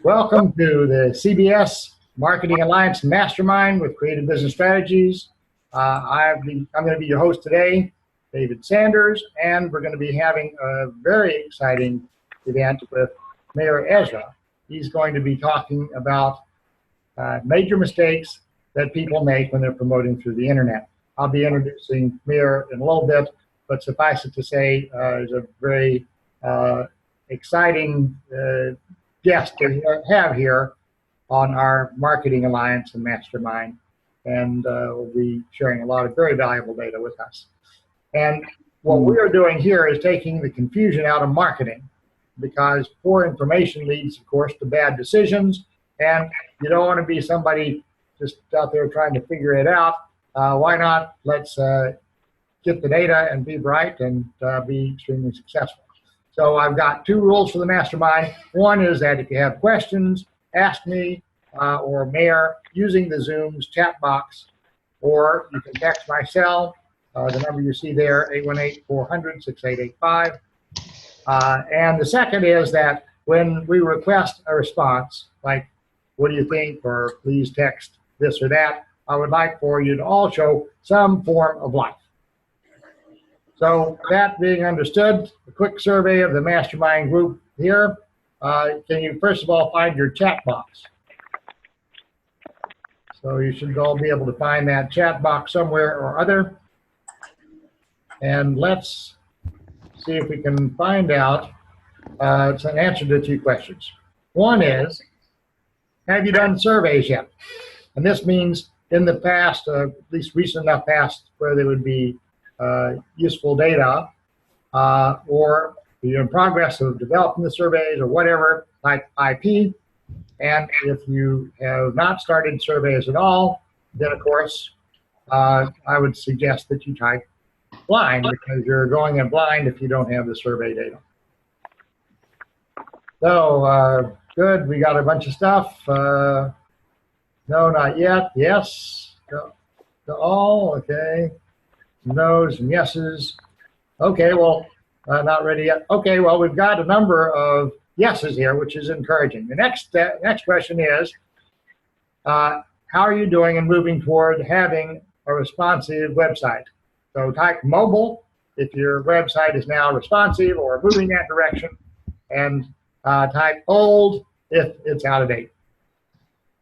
Welcome to the CBS Marketing Alliance Mastermind with Creative Business Strategies. I'm going to be your host today, David Sanders, and we're going to be having a very exciting event with Meir Ezra. He's going to be talking about major mistakes that people make when they're promoting through the internet. I'll be introducing Meir in a little bit, but suffice it to say, he's a very exciting guest to have here on our Marketing Alliance and Mastermind, and will be sharing a lot of very valuable data with us. And what we are doing here is taking the confusion out of marketing, because poor information leads, of course, to bad decisions, and you don't want to be somebody just out there trying to figure it out. Why not? Let's get the data and be bright and be extremely successful. So I've got two rules for the mastermind. One is that if you have questions, ask me or Meir using the Zoom's chat box, or you can text my cell, the number you see there, 818-400-6885. And the second is that when we request a response, like, what do you think, or please text this or that, I would like for you to all show some form of life. So that being understood, a quick survey of the mastermind group here. Can you first of all find your chat box? So you should all be able to find that chat box somewhere or other. And let's see if we can find out it's an answer to two questions. One is, have you done surveys yet? And this means in the past, at least recent enough past, where there would be useful data, or you're in progress of developing the surveys or whatever, like IP. And if you have not started surveys at all, then of course, I would suggest that you type blind, because you're going in blind if you don't have the survey data. So, good, we got a bunch of stuff. No, not yet. Yes, to all, okay. No's and yeses. Okay, well, not ready yet. Okay, well, we've got a number of yeses here, which is encouraging. The next question is, how are you doing in moving toward having a responsive website? So type mobile if your website is now responsive or moving that direction, and type old if it's out of date.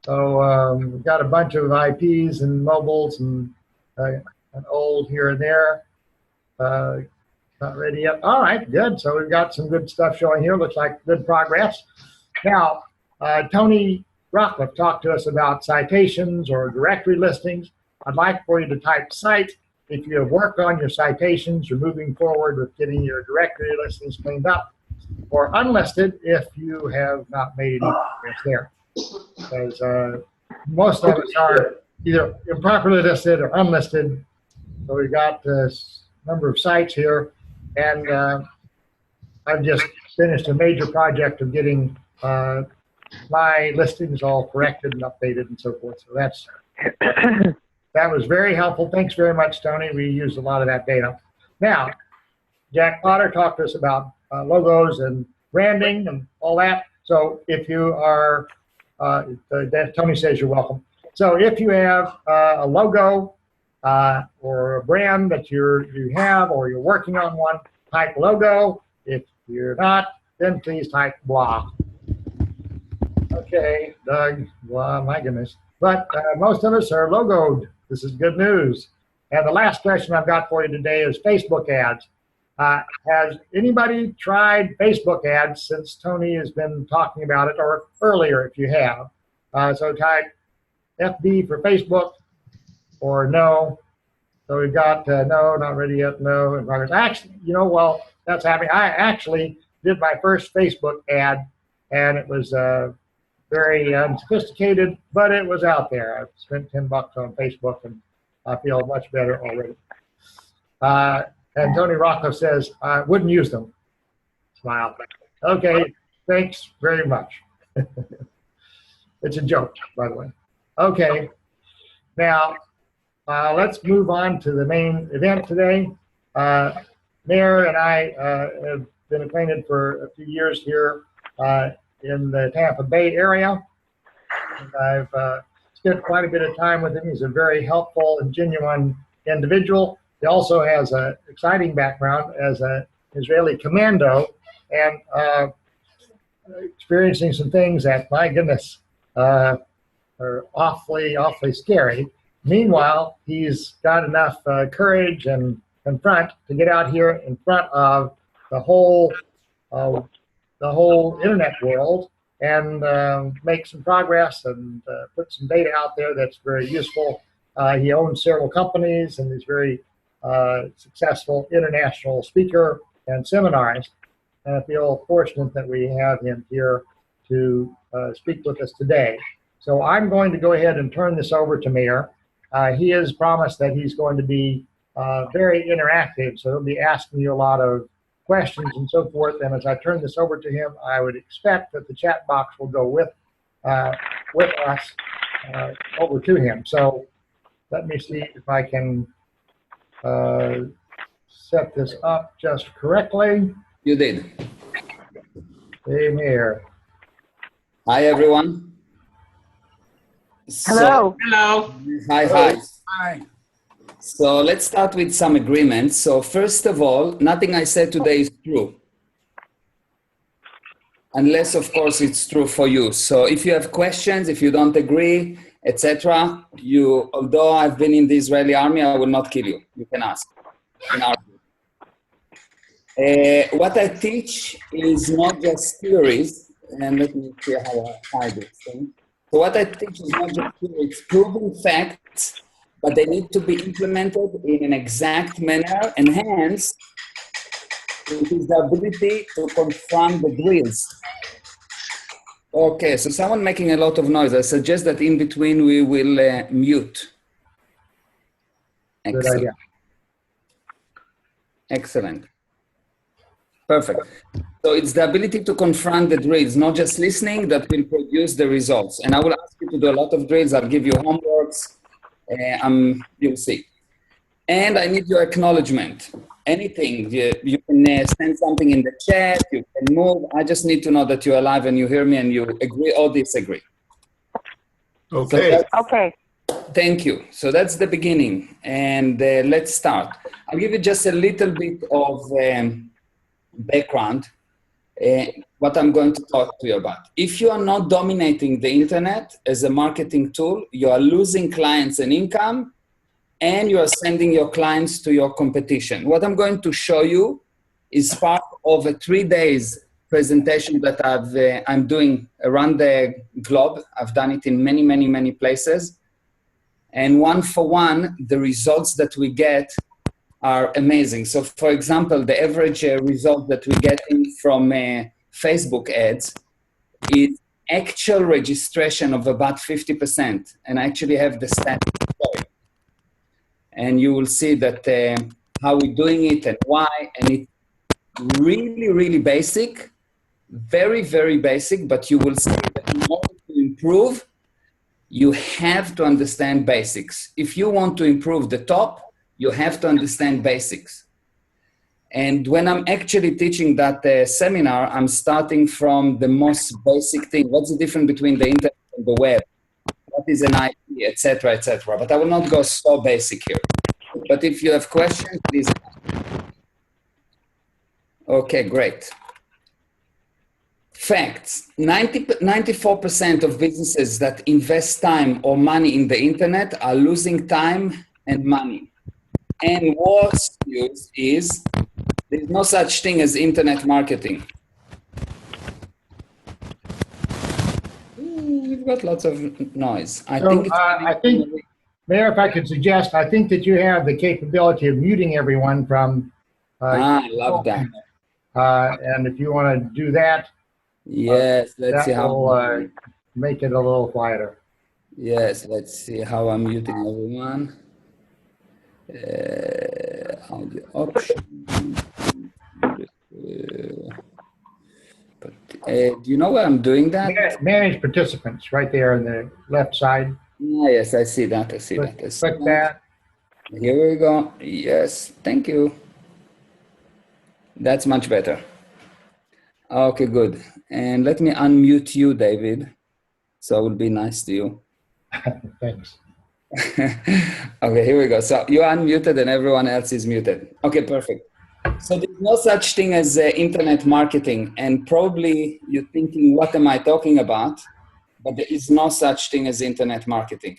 So we've got a bunch of IPs and mobiles and old here and there. Not ready yet. All right, good. So we've got some good stuff showing here. Looks like good progress. Now, Tony Rockcliffe talked to us about citations or directory listings. I'd like for you to type cite if you have worked on your citations, you're moving forward with getting your directory listings cleaned up, or unlisted if you have not made any progress there. Because most of us are either improperly listed or unlisted. So we've got this number of sites here, and I've just finished a major project of getting my listings all corrected and updated and so forth. So that was very helpful. Thanks very much, Tony. We used a lot of that data. Now, Jack Potter talked to us about logos and branding and all that. So if you are, Tony says you're welcome. So if you have a logo or a brand that you have, or you're working on one, type logo. If you're not, then please type blah. Okay, Doug, blah, my goodness. But most of us are logoed. This is good news. And the last question I've got for you today is Facebook ads. Has anybody tried Facebook ads since Tony has been talking about it, or earlier if you have? So type FB for Facebook, or no. So we've got no, not ready yet, no, in progress. Actually, you know, well, that's happening. I actually did my first Facebook ad, and it was very unsophisticated, but it was out there. I spent $10 on Facebook, and I feel much better already. And Tony Rockcliffe says, I wouldn't use them. Smile. Okay, thanks very much. It's a joke, by the way. Okay, now let's move on to the main event today. Meir and I have been acquainted for a few years here in the Tampa Bay area. And I've spent quite a bit of time with him. He's a very helpful and genuine individual. He also has an exciting background as an Israeli Commando and experiencing some things that, my goodness, are awfully scary. Meanwhile, he's got enough courage and confront to get out here in front of the whole internet world and make some progress and put some data out there that's very useful. He owns several companies and is very successful international speaker and seminars. And I feel fortunate that we have him here to speak with us today. So I'm going to go ahead and turn this over to Meir. He has promised that he's going to be very interactive, so he'll be asking you a lot of questions and so forth. And as I turn this over to him, I would expect that the chat box will go with us over to him. So let me see if I can set this up just correctly. You did. Hey, Meir. Hi, everyone. Hello. Hello. Hi. Hi. So let's start with some agreements. So first of all, nothing I said today is true. Unless, of course, it's true for you. So if you have questions, if you don't agree, etc., although I've been in the Israeli army, I will not kill you. You can ask. What I teach is not just theories, and let me see how I hide this thing. So what I teach is not just theories, it's proven facts, but they need to be implemented in an exact manner, and hence, it is the ability to confront the drills. Okay, so someone making a lot of noise. I suggest that in between we will mute. Good idea. Excellent. Perfect. So it's the ability to confront the drills, not just listening, that will produce the results. And I will ask you to do a lot of drills. I'll give you homeworks. You'll see. And I need your acknowledgement. Anything. You can send something in the chat. You can move. I just need to know that you're alive and you hear me and you agree or disagree. Okay. Okay. Thank you. So that's the beginning. And let's start. I'll give you just a little bit of background, what I'm going to talk to you about. If you are not dominating the internet as a marketing tool, you are losing clients and income, and you are sending your clients to your competition. What I'm going to show you is part of a 3 days presentation that I'm doing around the globe. I've done it in many, many, many places. And one for one, the results that we get are amazing. So for example, the average result that we get from Facebook ads is actual registration of about 50%. And I actually have the stat. And you will see that how we're doing it and why. And it's really, really basic, very, very basic, but you will see that in order to improve, you have to understand basics. If you want to improve the top, you have to understand basics. And when I'm actually teaching that seminar, I'm starting from the most basic thing. What's the difference between the internet and the web? What is an IP, etc., etc. But I will not go so basic here. But if you have questions, please. Okay, great. Facts. 94% of businesses that invest time or money in the internet are losing time and money. And worse news is there's no such thing as internet marketing. We've got lots of noise. I think, Meir, if I could suggest, I think that you have the capability of muting everyone from. I love that. And if you want to do that, yes, let's see how will make it a little quieter. Yes, let's see how I'm muting everyone. Audio option. Do you know where I'm doing that? Manage participants right there on the left side. Yes, I see that. Click that. Here we go. Yes, thank you. That's much better. Okay, good. And let me unmute you, David. So it will be nice to you. Thanks. Okay, here we go. So you're unmuted and everyone else is muted. Okay, perfect. So there's no such thing as internet marketing, and probably you're thinking, what am I talking about? But there is no such thing as internet marketing.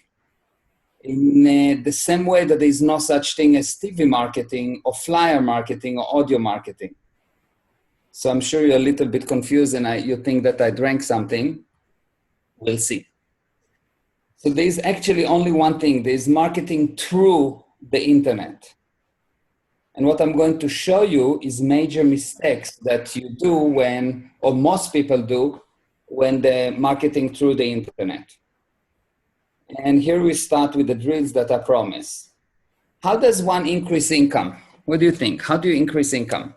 In the same way that there is no such thing as TV marketing or flyer marketing or audio marketing. So I'm sure you're a little bit confused and you think that I drank something. We'll see. So there's actually only one thing. There's marketing through the internet. And what I'm going to show you is major mistakes that you do when, or most people do, when they're marketing through the internet. And here we start with the drills that I promise. How does one increase income? What do you think? How do you increase income?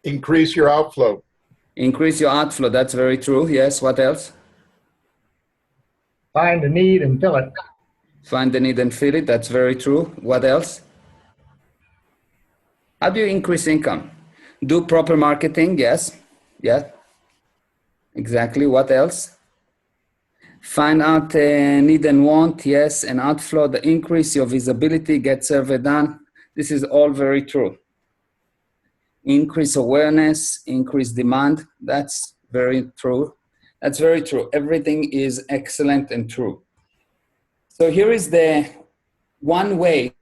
Increase your outflow. Increase your outflow. That's very true. Yes. What else? Find a need and fill it. Find the need and fill it. That's very true. What else? How do you increase income? Do proper marketing. Yes. Yeah. Exactly. What else? Find out need and want. Yes. And outflow. The increase your visibility. Get survey done. This is all very true. Increase awareness. Increase demand. That's very true. That's very true. Everything is excellent and true. So here is the one way,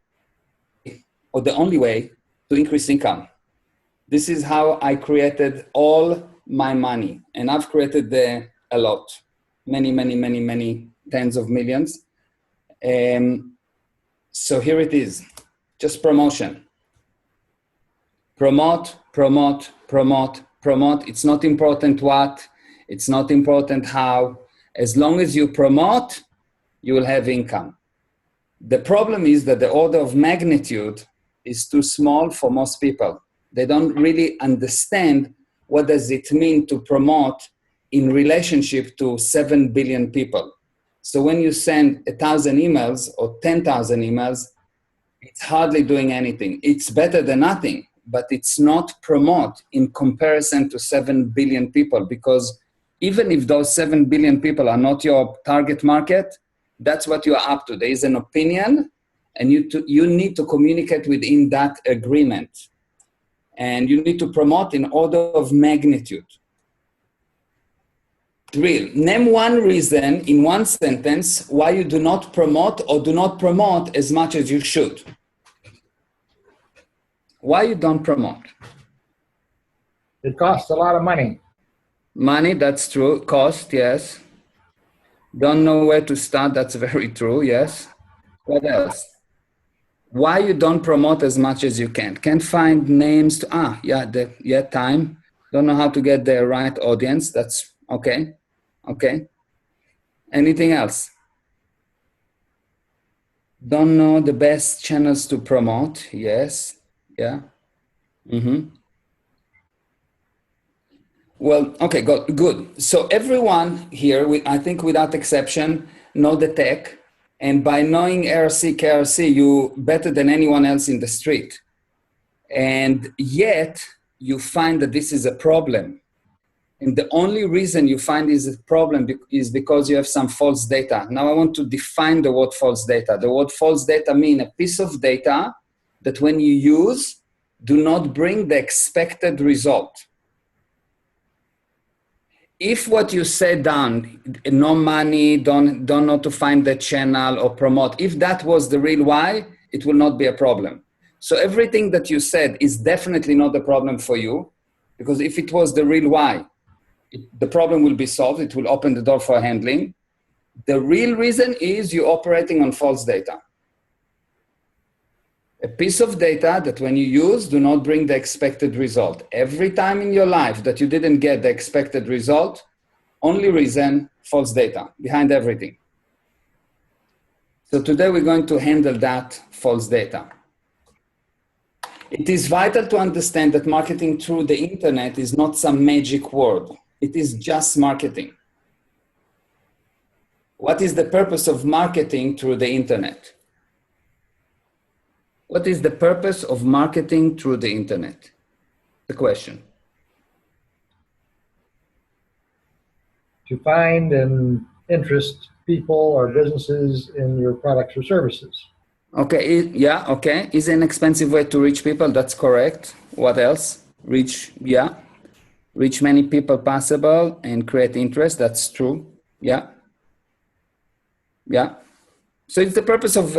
or the only way, to increase income. This is how I created all my money. And I've created a lot. Many tens of millions. So here it is. Just promotion. Promote. It's not important what. It's not important how. As long as you promote, you will have income. The problem is that the order of magnitude is too small for most people. They don't really understand what does it mean to promote in relationship to 7 billion people. So when you send 1,000 emails or 10,000 emails, it's hardly doing anything. It's better than nothing, but it's not promote in comparison to 7 billion people, because even if those 7 billion people are not your target market, that's what you are up to. There is an opinion, and you need to communicate within that agreement. And you need to promote in order of magnitude. Drill. Name one reason in one sentence why you do not promote or do not promote as much as you should. Why you don't promote? It costs a lot of money. Money, that's true. Cost, yes. Don't know where to start, that's very true, yes. What else? Why you don't promote as much as you can? Can't find names to, time. Don't know how to get the right audience, that's okay. Okay. Anything else? Don't know the best channels to promote, yes, yeah. Well, okay, good. So everyone here, I think without exception, know the tech. And by knowing RC, KRC, you better than anyone else in the street. And yet, you find that this is a problem. And the only reason you find is a problem is because you have some false data. Now I want to define the word false data. The word false data means a piece of data that when you use, do not bring the expected result. If what you said down, no money, don't know to find the channel or promote, if that was the real why, it will not be a problem. So everything that you said is definitely not a problem for you, because if it was the real why, the problem will be solved. It will open the door for handling. The real reason is you're operating on false data. A piece of data that when you use, do not bring the expected result. Every time in your life that you didn't get the expected result, only reason, false data behind everything. So today we're going to handle that false data. It is vital to understand that marketing through the internet is not some magic word. It is just marketing. What is the purpose of marketing through the internet? What is the purpose of marketing through the internet? The question. to find and interest people or businesses in your products or services. Okay, yeah, okay. Is an expensive way to reach people, that's correct. What else? Reach many people possible and create interest, that's true. Yeah. So it's the purpose of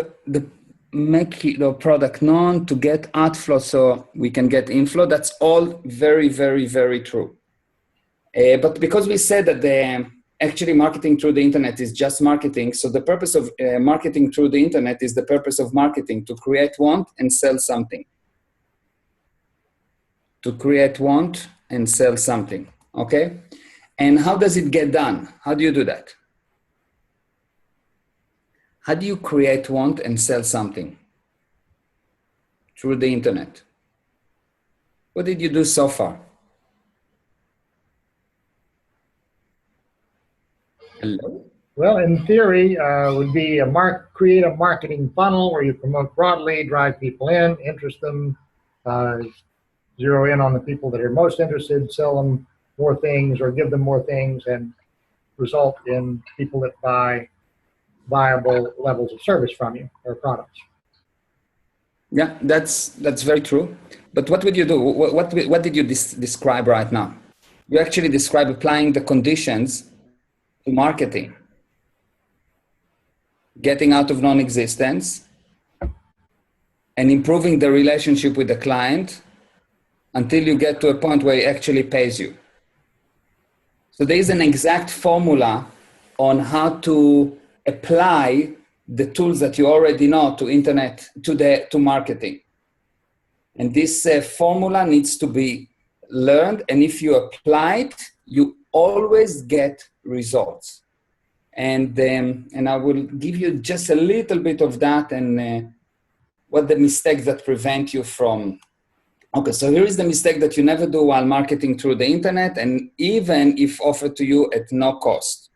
make the product known to get outflow so we can get inflow. That's all very, very, very true. But because we said that actually marketing through the internet is just marketing, so the purpose of marketing through the internet is the purpose of marketing, to create want and sell something. To create want and sell something, okay? And how does it get done? How do you do that? How do you create want and sell something? Through the internet. What did you do so far? Hello? Well, in theory, would be create a marketing funnel where you promote broadly, drive people in, interest them, zero in on the people that are most interested, sell them more things or give them more things, and result in people that buy viable levels of service from you or products. Yeah, that's very true. But what would you do? What did you describe right now? You actually describe applying the conditions to marketing. Getting out of non-existence and improving the relationship with the client until you get to a point where it actually pays you. So there is an exact formula on how to apply the tools that you already know to internet, to marketing. And this formula needs to be learned. And if you apply it, you always get results. And I will give you just a little bit of that and what the mistakes that prevent you from. Okay, so here is the mistake that you never do while marketing through the internet, and even if offered to you at no cost.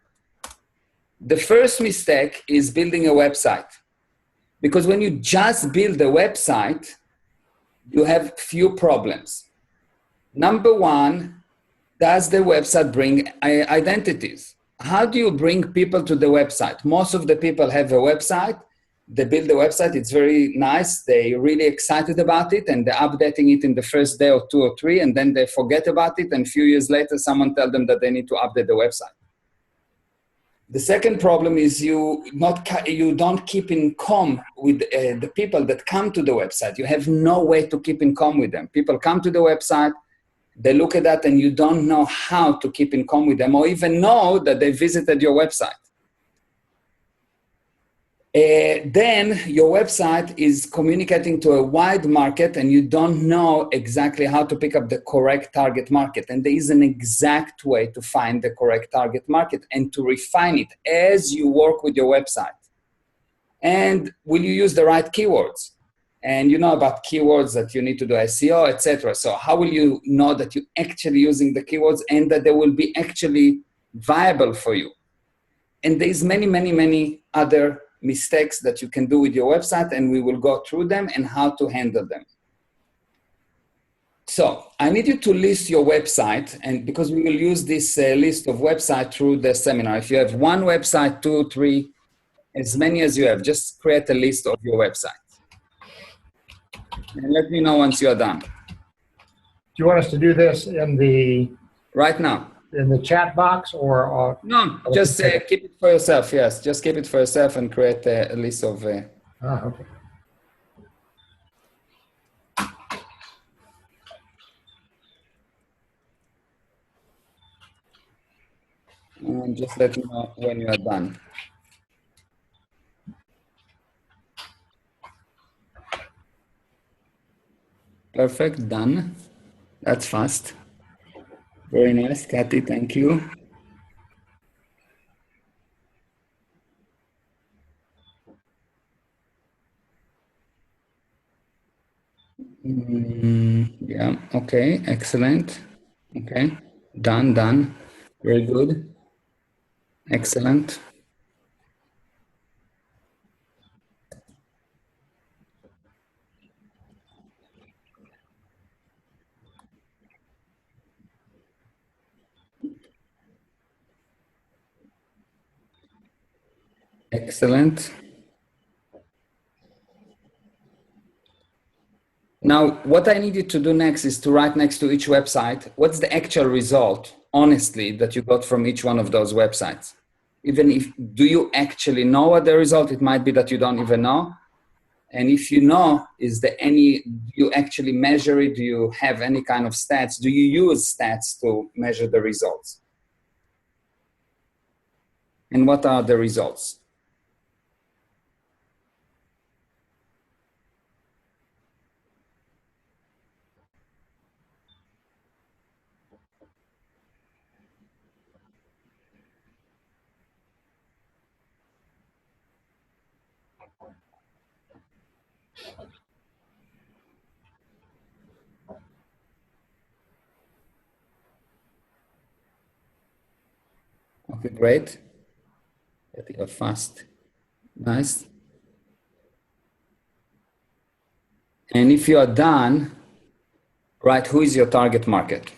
The first mistake is building a website. Because when you just build a website, you have few problems. Number one, does the website bring identities? How do you bring people to the website? Most of the people have a website. They build a website. It's very nice. They're really excited about it, and they're updating it in the first day or 2 or 3, and then they forget about it. And a few years later, someone tells them that they need to update the website. The second problem is you don't keep in com with the people that come to the website. You have no way to keep in com with them. People come to the website, they look at that, and you don't know how to keep in com with them or even know that they visited your website. Then your website is communicating to a wide market, and you don't know exactly how to pick up the correct target market. And there is an exact way to find the correct target market and to refine it as you work with your website. And will you use the right keywords? And you know about keywords that you need to do SEO, etc. So how will you know that you're actually using the keywords and that they will be actually viable for you? And there's many, many, many other mistakes that you can do with your website, and we will go through them and how to handle them. So I need you to list your website, and because we will use this list of websites through the seminar. If you have one website, 2, 3, as many as you have, just create a list of your websites. And let me know once you are done. Do you want us to do this in the right now? In the chat box or? No, just keep it for yourself. Yes, just keep it for yourself and create a list of. Okay. And just let me know when you are done. Perfect, done. That's fast. Very nice, Kathy, thank you. Yeah, okay, excellent. Okay, done. Very good. Excellent. Excellent. Now, what I need you to do next is to write next to each website, what's the actual result, honestly, that you got from each one of those websites? Even if, do you actually know what the result? It might be that you don't even know. And if you know, is there any, do you actually measure it? Do you have any kind of stats? Do you use stats to measure the results? And what are the results? Okay, great. Getting fast. Nice. And if you are done, right, who is your target market?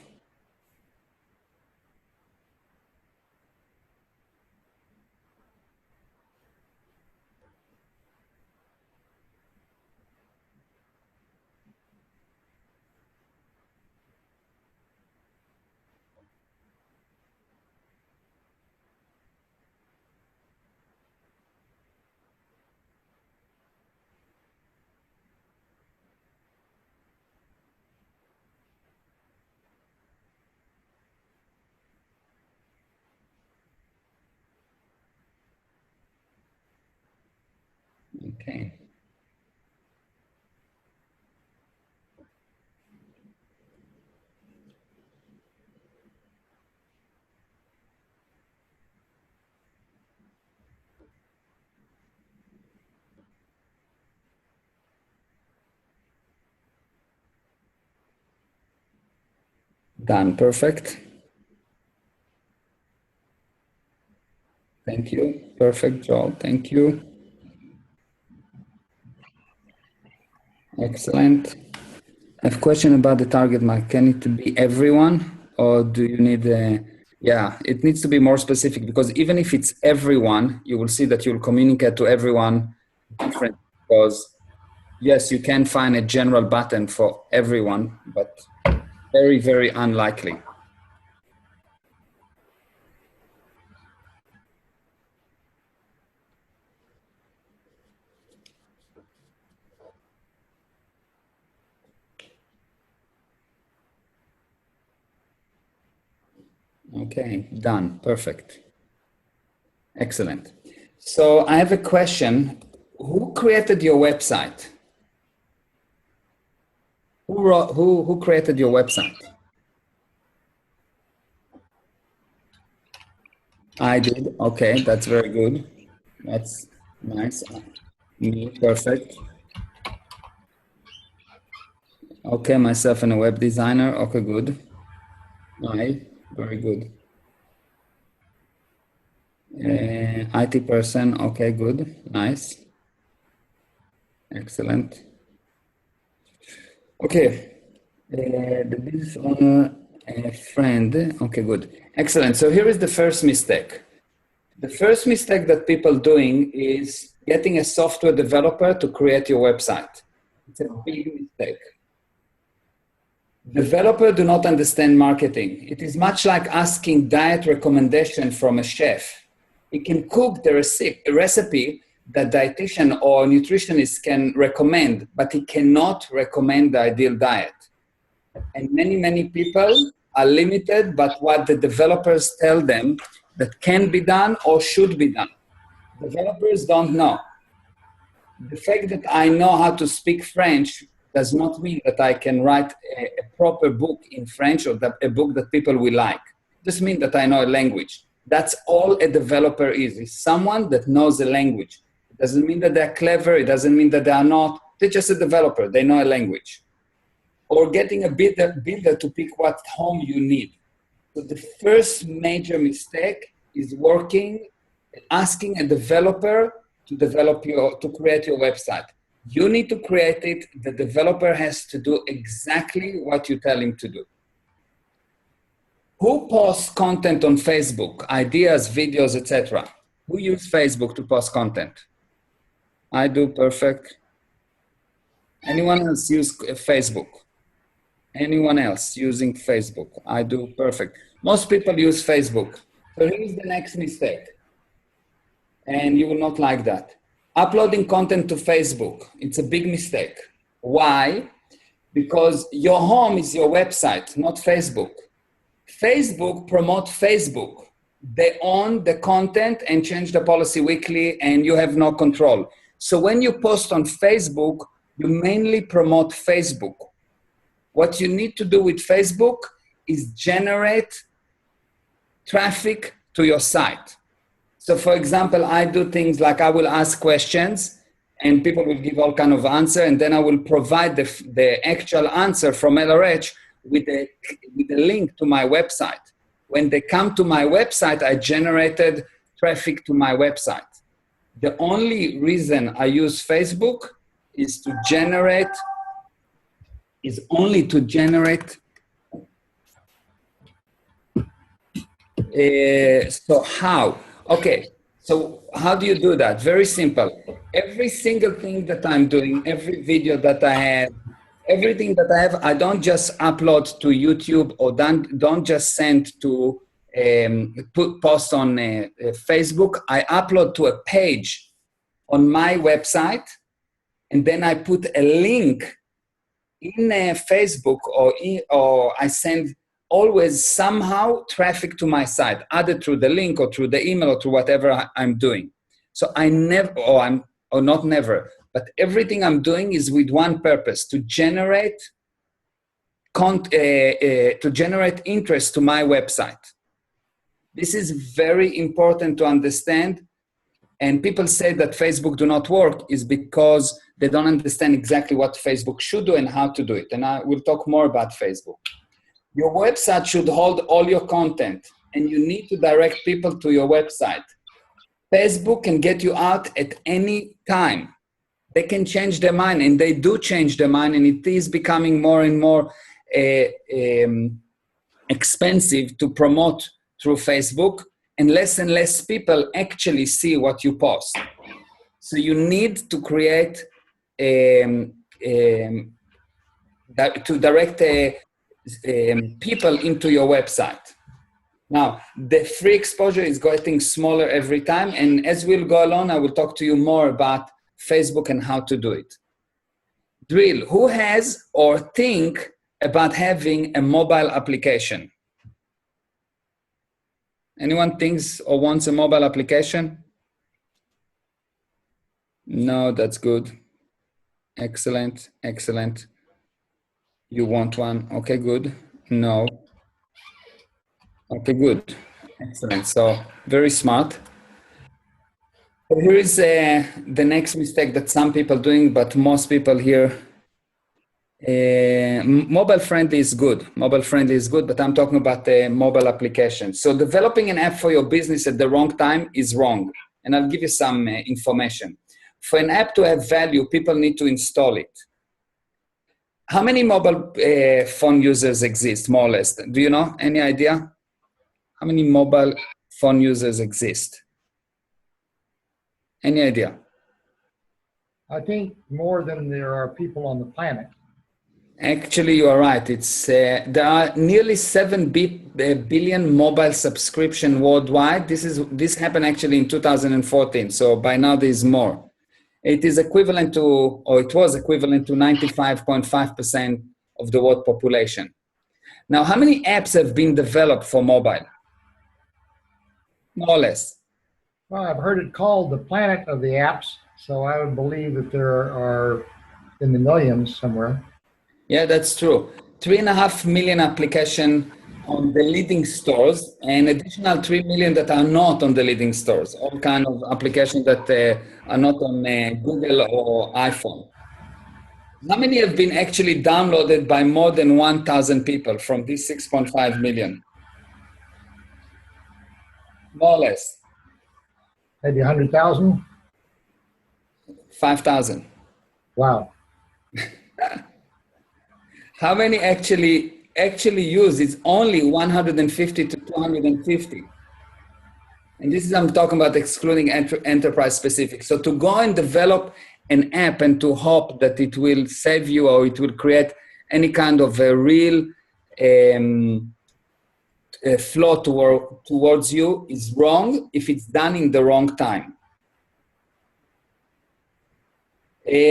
Okay. Done. Perfect. Thank you. Perfect, Joel. Thank you. Excellent. I have a question about the target market. Can it be everyone, or do you need yeah, it needs to be more specific, because even if it's everyone, you will see that you'll communicate to everyone different, because yes, you can find a general button for everyone, but very, very unlikely. Okay, done. Perfect. Excellent. So I have a question. Who created your website? Who created your website? I did. Okay, that's very good. That's nice. Me, perfect. Okay, myself and a web designer. Okay, good. Aye, very good. IT person. Okay, good. Nice. Excellent. Okay. The business owner, a friend. Okay, good. Excellent. So here is the first mistake. The first mistake that people doing is getting a software developer to create your website. It's a big mistake. Developers do not understand marketing. It is much like asking diet recommendation from a chef. He can cook the recipe that dietitian or nutritionist can recommend, but he cannot recommend the ideal diet. And many, many people are limited by what the developers tell them that can be done or should be done. Developers don't know. The fact that I know how to speak French does not mean that I can write a proper book in French, or a book that people will like. It just means that I know a language. That's all a developer is someone that knows a language. It doesn't mean that they're clever. It doesn't mean that they are not. They're just a developer. They know a language. Or getting a builder to pick what home you need. So the first major mistake is asking a developer to create your website. You need to create it. The developer has to do exactly what you tell him to do. Who posts content on Facebook, ideas, videos, etc.? Who use Facebook to post content? I do, perfect. Anyone else use Facebook? Anyone else using Facebook? I do, perfect. Most people use Facebook. So here's the next mistake. And you will not like that. Uploading content to Facebook. It's a big mistake. Why? Because your home is your website, not Facebook. Facebook promote Facebook. They own the content and change the policy weekly, and you have no control. So when you post on Facebook, you mainly promote Facebook. What you need to do with Facebook is generate traffic to your site. So for example, I do things like I will ask questions and people will give all kind of answer, and then I will provide the actual answer from LRH with a link to my website. When they come to my website, I generated traffic to my website. The only reason I use Facebook is only to generate. So how? Okay, so how do you do that? Very simple. Every single thing that I'm doing, every video that I have, everything that I have, I don't just upload to YouTube or don't just send to post on Facebook. I upload to a page on my website, and then I put a link in Facebook or I send always somehow traffic to my site, either through the link or through the email or through whatever I'm doing. So I never, or not never, but everything I'm doing is with one purpose: to generate interest to my website. This is very important to understand. And people say that Facebook do not work is because they don't understand exactly what Facebook should do and how to do it. And I will talk more about Facebook. Your website should hold all your content, and you need to direct people to your website. Facebook can get you out at any time. They can change their mind, and they do change their mind, and it is becoming more and more expensive to promote through Facebook, and less people actually see what you post. So you need to create to direct people into your website. Now, the free exposure is getting smaller every time, and as we'll go along, I will talk to you more about Facebook and how to do it. Drill, who has or think about having a mobile application? Anyone thinks or wants a mobile application? No, that's good. Excellent, excellent. You want one? Okay, good. No. Okay, good. Excellent. So very smart. So here is the next mistake that some people are doing, but most people here. Mobile friendly is good. Mobile friendly is good, but I'm talking about the mobile application. So developing an app for your business at the wrong time is wrong. And I'll give you some information. For an app to have value, people need to install it. How many mobile phone users exist, more or less? Do you know? Any idea? How many mobile phone users exist? Any idea? I think more than there are people on the planet. Actually, you are right. It's there are nearly 7 billion mobile subscription worldwide. This happened actually in 2014. So by now there is more. It is equivalent to, or it was equivalent to 95.5% of the world population. Now, how many apps have been developed for mobile? More or less. Well, I've heard it called the planet of the apps, so I would believe that there are in the millions somewhere. Yeah, that's true. 3.5 million applications on the leading stores, and additional 3 million that are not on the leading stores. All kind of applications that are not on Google or iPhone. How many have been actually downloaded by more than 1,000 people from these 6.5 million? More or less. Maybe 100,000? 5,000. Wow. How many actually use? It's only 150 to 250. And this is, I'm talking about excluding enterprise specific. So to go and develop an app and to hope that it will save you or it will create any kind of a real flow towards you is wrong if it's done in the wrong time.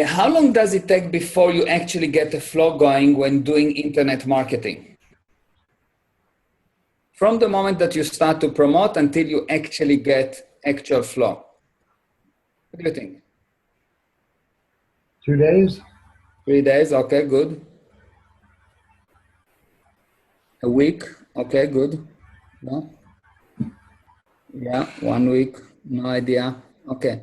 How long does it take before you actually get a flow going when doing internet marketing? From the moment that you start to promote until you actually get actual flow. What do you think? 2 days. 3 days, okay, good. A week, okay, good. No? Yeah, 1 week, no idea. Okay.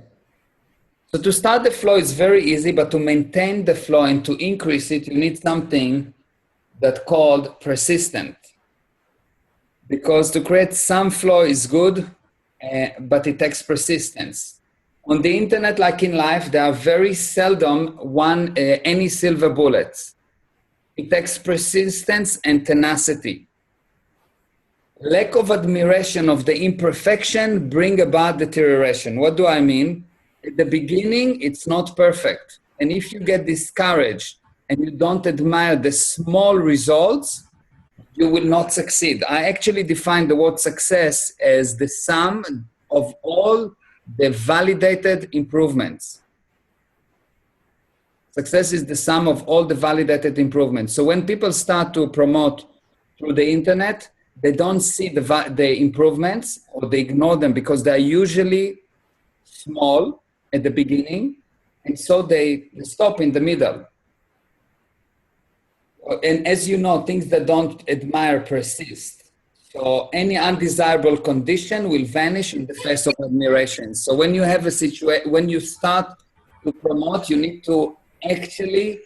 So to start the flow is very easy, but to maintain the flow and to increase it, you need something that's called persistent. Because to create some flow is good, but it takes persistence. On the internet, like in life, there are very seldom any silver bullets. It takes persistence and tenacity. Lack of admiration of the imperfection bring about deterioration. What do I mean? At the beginning, it's not perfect. And if you get discouraged and you don't admire the small results, you will not succeed. I actually define the word success as the sum of all the validated improvements. Success is the sum of all the validated improvements. So when people start to promote through the internet, they don't see the improvements or they ignore them because they're usually small at the beginning. And so they stop in the middle. And as you know, things that don't admire persist. So any undesirable condition will vanish in the face of admiration. So when you have a situation, when you start to promote, you need to actually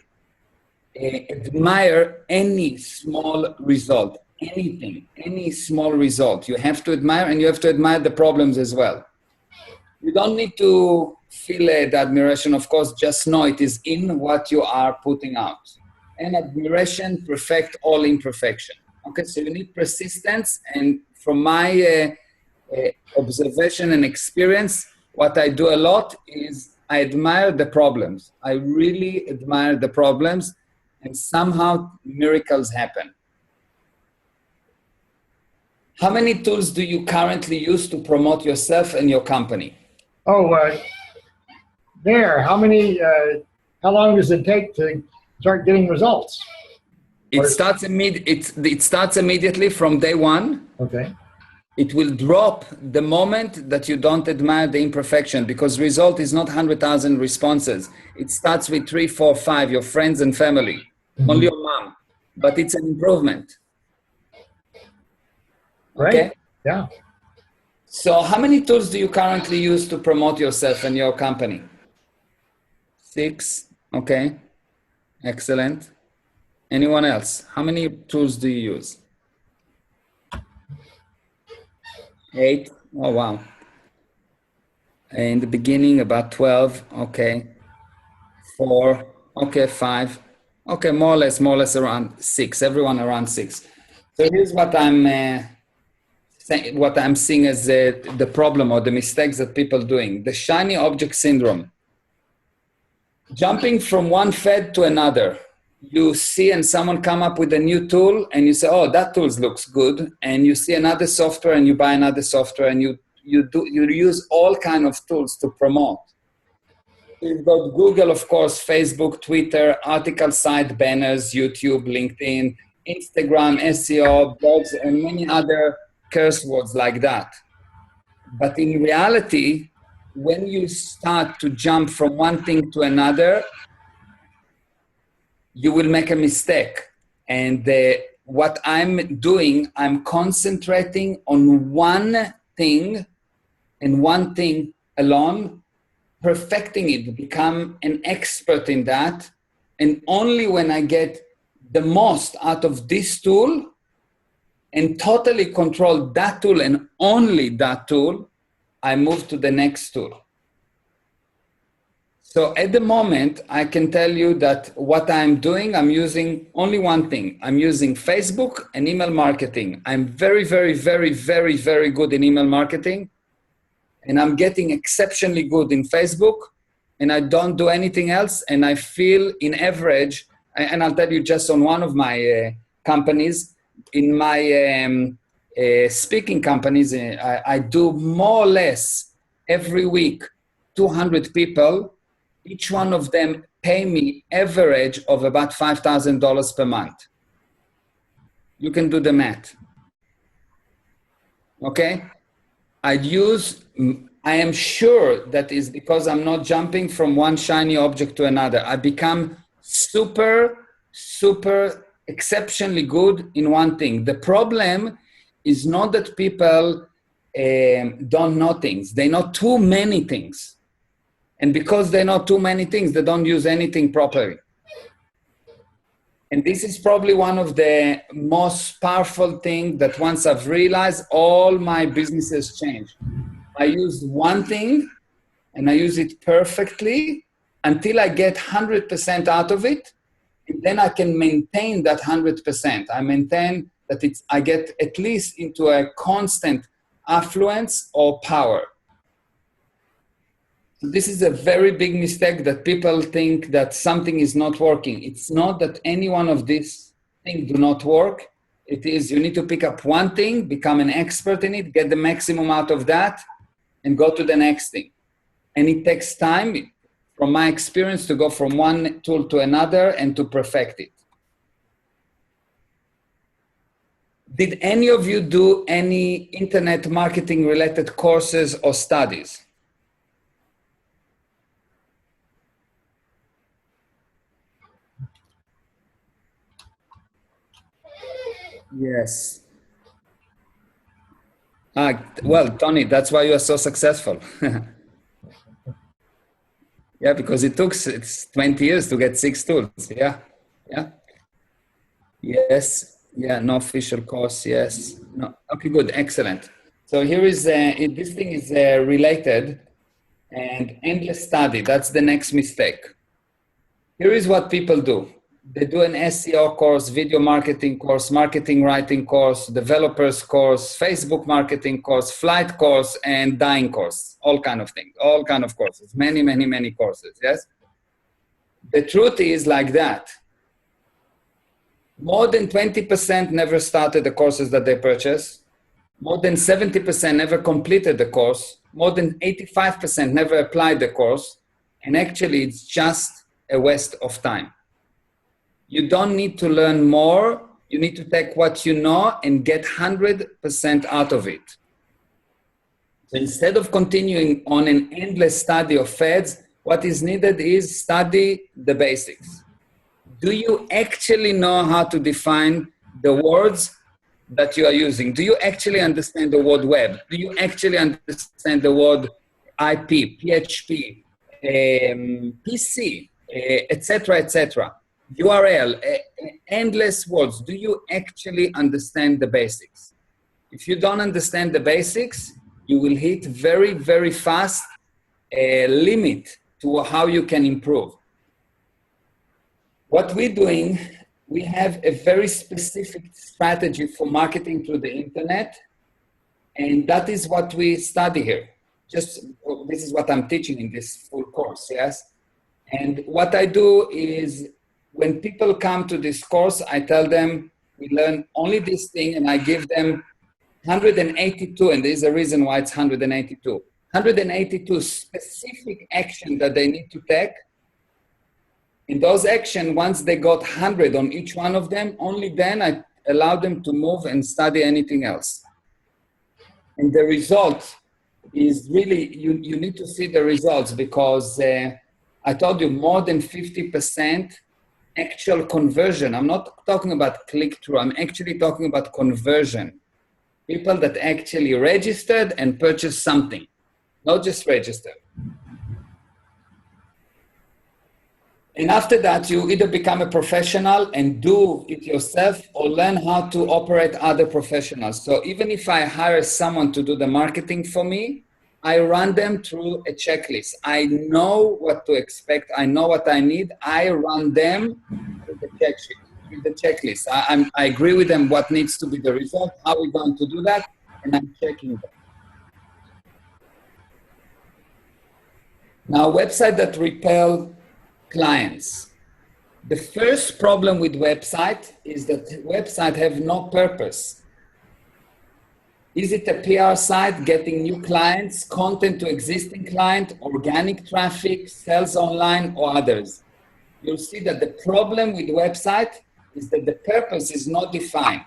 admire any small result, anything, any small result. You have to admire, and you have to admire the problems as well. You don't need to feel the admiration, of course, just know it is in what you are putting out. And admiration perfect all imperfection. Okay, so you need persistence. And from my observation and experience, what I do a lot is I admire the problems. I really admire the problems, and somehow miracles happen. How many tools do you currently use to promote yourself and your company? Oh, how long does it take to start getting results? It starts immediately from day one. Okay. It will drop the moment that you don't admire the imperfection, because result is not 100,000 responses. It starts with 3, 4, 5, your friends and family, only your mom, but it's an improvement. Right. Okay? Yeah. So how many tools do you currently use to promote yourself and your company? 6, okay. Excellent. Anyone else? How many tools do you use? 8. Oh, wow. In the beginning, about 12. Okay. 4. Okay, 5. Okay, more or less around 6. Everyone around 6. So here's what I'm seeing as the problem or the mistakes that people are doing. The shiny object syndrome. Jumping from one fad to another. You see and someone come up with a new tool and you say, oh, that tool looks good. And you see another software and you buy another software and you use all kinds of tools to promote. You've got Google, of course, Facebook, Twitter, article site, banners, YouTube, LinkedIn, Instagram, SEO, blogs, and many other curse words like that. But in reality, when you start to jump from one thing to another, you will make a mistake. And what I'm doing, I'm concentrating on one thing and one thing alone, perfecting it, become an expert in that. And only when I get the most out of this tool and totally control that tool and only that tool, I move to the next tool. So at the moment, I can tell you that what I'm doing, I'm using only one thing. I'm using Facebook and email marketing. I'm very, very, very, very, very good in email marketing. and I'm getting exceptionally good in Facebook, and I don't do anything else, and I feel in average, and I'll tell you just on one of my companies, in my speaking companies, I do more or less every week 200 people. Each one of them pay me average of about $5,000 per month. You can do the math. Okay? I am sure that is because I'm not jumping from one shiny object to another. I become super exceptionally good in one thing. The problem is not that people don't know things. They know too many things. And because they know too many things, they don't use anything properly. And this is probably one of the most powerful things that once I've realized, all my businesses change. I use one thing and I use it perfectly until I get 100% out of it. And then I can maintain that 100%. I maintain that I get at least into a constant affluence or power. This is a very big mistake that people think that something is not working. It's not that any one of these things do not work. It is you need to pick up one thing, become an expert in it, get the maximum out of that, and go to the next thing. And it takes time, from my experience, to go from one tool to another and to perfect it. Did any of you do any internet marketing related courses or studies? Yes. Well, Tony, that's why you are so successful. Yeah, because it's 20 years to get 6 tools. Yeah. Yes. Yeah, no official course. Yes. No. Okay, good. Excellent. So here is, this thing is related and endless study. That's the next mistake. Here is what people do. They do an SEO course, video marketing course, marketing writing course, developers course, Facebook marketing course, flight course, and dying course. All kind of things, all kind of courses, many courses, yes? The truth is like that. More than 20% never started the courses that they purchased. More than 70% never completed the course. More than 85% never applied the course. And actually, it's just a waste of time. You don't need to learn more. You need to take what you know and get 100% out of it. So instead of continuing on an endless study of fads, what is needed is study the basics. Do you actually know how to define the words that you are using? Do you actually understand the word web? Do you actually understand the word IP, PHP, PC, etc., URL, endless words? Do you actually understand the basics? If you don't understand the basics, you will hit very fast a limit to how you can improve. What we're doing, we have a very specific strategy for marketing through the internet, and that is what we study here. This is what I'm teaching in this full course, yes? And what I do is, when people come to this course, I tell them we learn only this thing, and I give them 182, and there's a reason why it's 182. 182 specific action that they need to take. In those actions, once they got 100 on each one of them, only then I allow them to move and study anything else. And the result is really, you need to see the results, because I told you more than 50% actual conversion. I'm not talking about click-through. I'm actually talking about conversion. People that actually registered and purchased something, not just registered. And after that, you either become a professional and do it yourself, or learn how to operate other professionals. So even if I hire someone to do the marketing for me, I run them through a checklist. I know what to expect. I know what I need. I run them through the checklist. I agree with them what needs to be the result, how we're going to do that, and I'm checking them. Now, website that repel clients. The first problem with website is that website have no purpose. Is it a PR site getting new clients, content to existing client, organic traffic, sales online, or others? You'll see that the problem with website is that the purpose is not defined.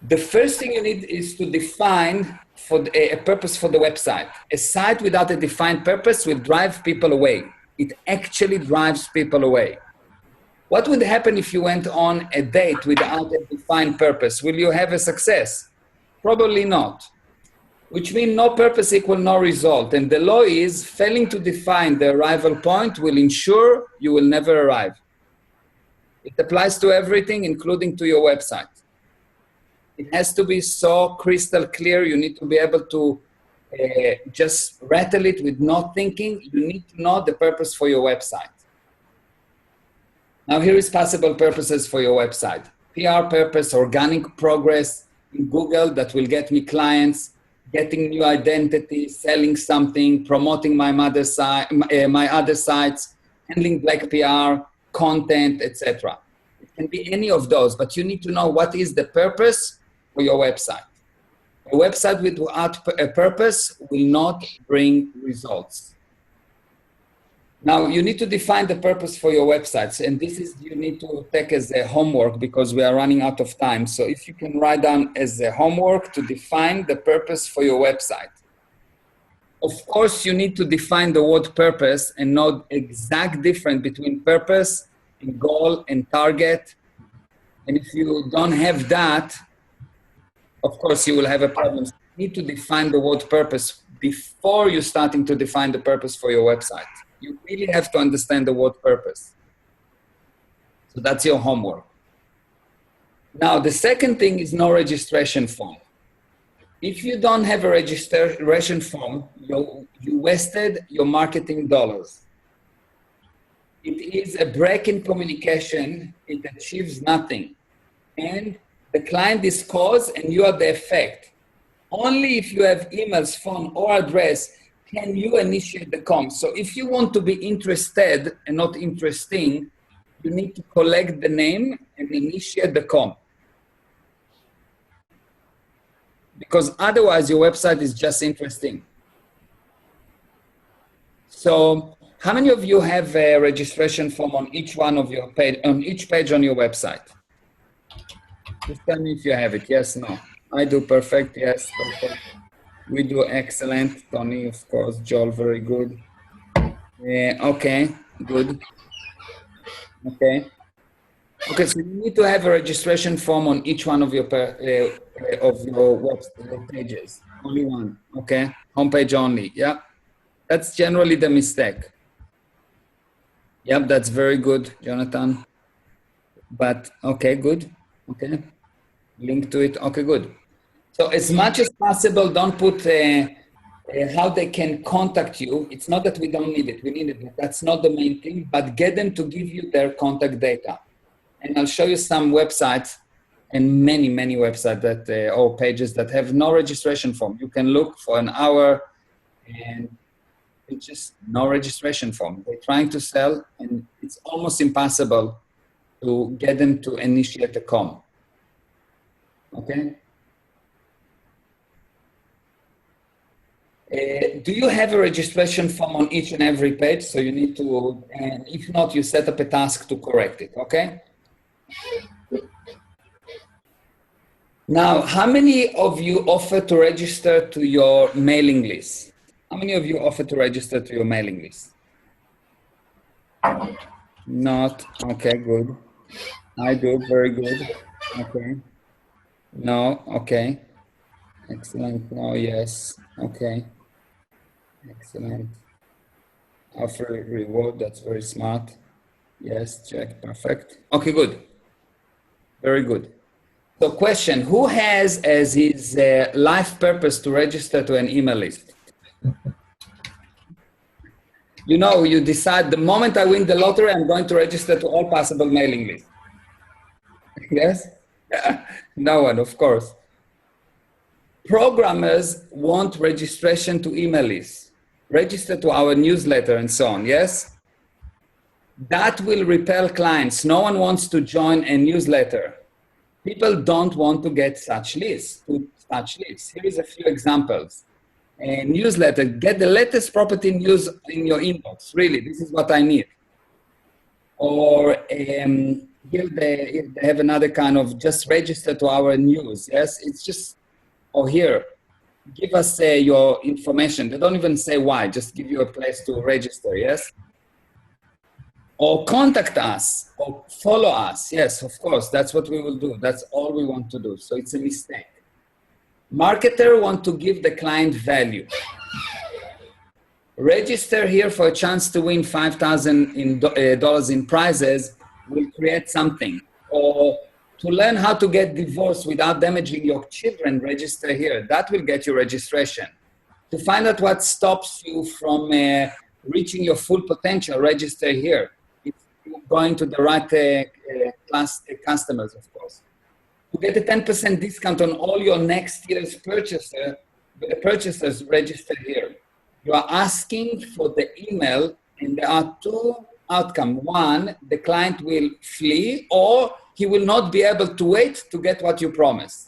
The first thing you need is to define a purpose for the website. A site without a defined purpose will drive people away. It actually drives people away. What would happen if you went on a date without a defined purpose? Will you have a success? Probably not. Which means no purpose equal no result. And the law is failing to define the arrival point will ensure you will never arrive. It applies to everything, including to your website. It has to be so crystal clear. You need to be able to just rattle it with no thinking. You need to know the purpose for your website. Now, here is possible purposes for your website. PR purpose, organic progress in Google that will get me clients, getting new identity, selling something, promoting my other sites, handling black PR, content, etc. It can be any of those, but you need to know what is the purpose for your website. A website without a purpose will not bring results. Now, you need to define the purpose for your websites, and this is you need to take as a homework because we are running out of time. So if you can write down as a homework to define the purpose for your website. Of course, you need to define the word purpose and know exact difference between purpose and goal and target. And if you don't have that, of course, you will have a problem. So you need to define the word purpose before you're starting to define the purpose for your website. You really have to understand the word purpose. So that's your homework. Now, the second thing is no registration form. If you don't have a registration form, you wasted your marketing dollars. It is a break in communication. It achieves nothing. And the client is cause and you are the effect. Only if you have emails, phone, or address can you initiate the com. So if you want to be interested and not interesting, you need to collect the name and initiate the com. Because otherwise your website is just interesting. So how many of you have a registration form on each one of your page, on each page on your website? Just tell me if you have it. Yes, no. I do. Perfect. Yes, perfect. We do excellent. Tony, of course. Joel, very good. Okay, good. Okay. Okay, so you need to have a registration form on each one of your web pages. Only one. Okay, homepage only. Yeah, that's generally the mistake. Yep, that's very good, Jonathan. But okay, good. Okay, link to it. Okay, good. So as much as possible, don't put how they can contact you. It's not that we don't need it. We need it. That's not the main thing. But get them to give you their contact data. And I'll show you some websites and many, many websites that or pages that have no registration form. You can look for an hour and it's just no registration form. They're trying to sell and it's almost impossible to get them to initiate a com. Okay? Do you have a registration form on each and every page? So you need to, and if not, you set up a task to correct it, okay? Now, how many of you offer to register to your mailing list? How many of you offer to register to your mailing list? Not, okay, good. I do, very good, okay. No, okay. Excellent, no, yes, okay. Excellent. Offer reward, that's very smart. Yes, check, perfect. Okay, good. Very good. So question, who has as his life purpose to register to an email list? You know, you decide the moment I win the lottery, I'm going to register to all possible mailing lists. Yes? No one, of course. Programmers want registration to email lists, register to our newsletter and so on, yes? That will repel clients. No one wants to join a newsletter. People don't want to get such lists, Here is a few examples. A newsletter, get the latest property news in your inbox. Really, this is what I need. Or here they have another kind of just register to our news. Yes, it's just, or here, give us your information. They don't even say why, just give you a place to register. Yes. Or contact us or follow us. Yes, of course, that's what we will do. That's all we want to do. So it's a mistake. Marketer want to give the client value. Register here for a chance to win $5,000 in prizes will create something. Or to learn how to get divorced without damaging your children, register here. That will get you registration. To find out what stops you from reaching your full potential, register here. If you're going to the right customers, of course. To get a 10% discount on all your next year's purchases, register here. You are asking for the email, and there are two outcomes. One, the client will flee, or he will not be able to wait to get what you promised.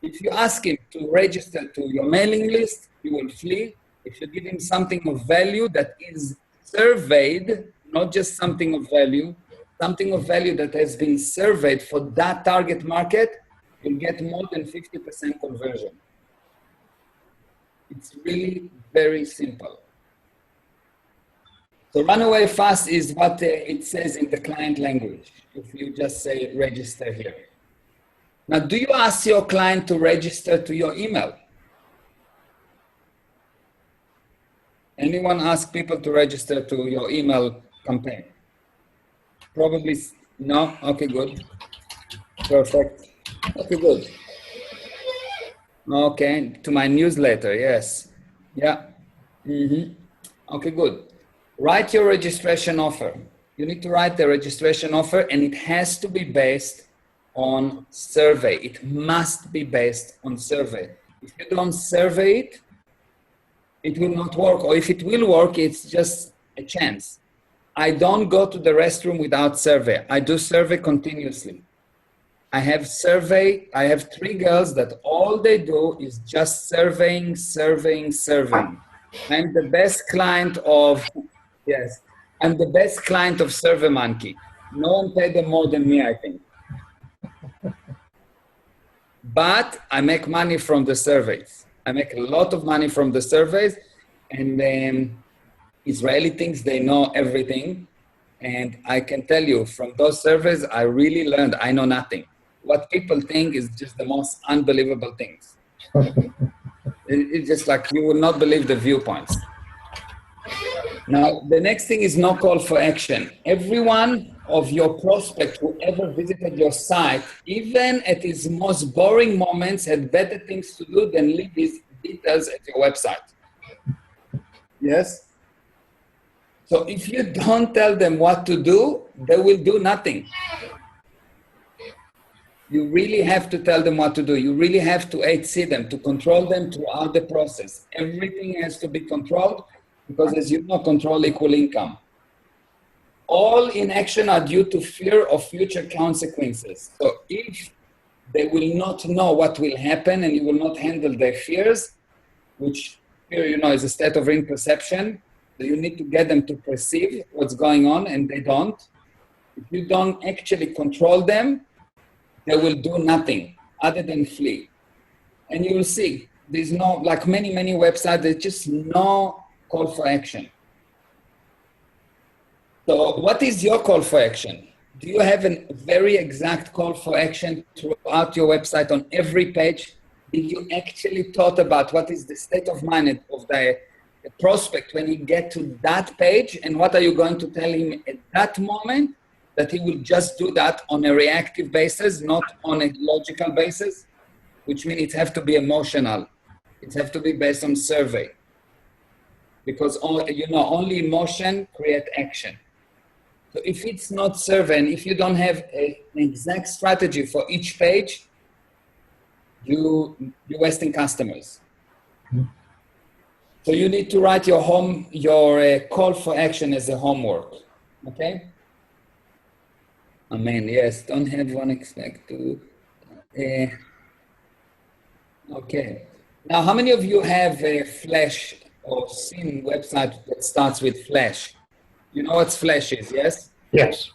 If you ask him to register to your mailing list, he will flee. If you give him something of value that is surveyed, not just something of value that has been surveyed for that target market, you'll get more than 50% conversion. It's really very simple. So run away fast is what it says in the client language. If you just say register here. Now, do you ask your client to register to your email? Anyone ask people to register to your email campaign? Probably no. Okay, good. Perfect. Okay, good. Okay, to my newsletter, yes. Yeah. Okay, good. Write your registration offer. You need to write the registration offer, and it has to be based on survey. It must be based on survey. If you don't survey it, it will not work. Or if it will work, it's just a chance. I don't go to the restroom without survey. I do survey continuously. I have 3 girls that all they do is just surveying. I'm the best client of, yes, I'm the best client of SurveyMonkey. No one paid them more than me, I think. But I make money from the surveys. I make a lot of money from the surveys, and Israeli thinks they know everything. And I can tell you from those surveys, I really learned I know nothing. What people think is just the most unbelievable things. It's just like you will not believe the viewpoints. Now, the next thing is no call for action. Everyone of your prospect who ever visited your site, even at his most boring moments, had better things to do than leave his details at your website. Yes? So if you don't tell them what to do, they will do nothing. You really have to tell them what to do. You really have to see them, to control them throughout the process. Everything has to be controlled because, as you know, control equal income. All inaction are due to fear of future consequences. So if they will not know what will happen and you will not handle their fears, which fear, you know, is a state of imperception, so you need to get them to perceive what's going on, and they don't. If you don't actually control them, they will do nothing other than flee. And you will see, there's no, like many websites, there's just no call for action. So what is your call for action? Do you have a very exact call for action throughout your website on every page? Did you actually thought about what is the state of mind of the prospect when you get to that page, and what are you going to tell him at that moment that he will just do that on a reactive basis, not on a logical basis, which means it has to be emotional. It has to be based on survey. Because only emotion creates action. So if it's not survey, and if you don't have an exact strategy for each page, you're wasting customers. So you need to write your call for action as a homework, okay? Amen, yes, don't have one expect to, okay. Now, how many of you have a Flash or seen website that starts with Flash? You know what Flash is, yes? Yes.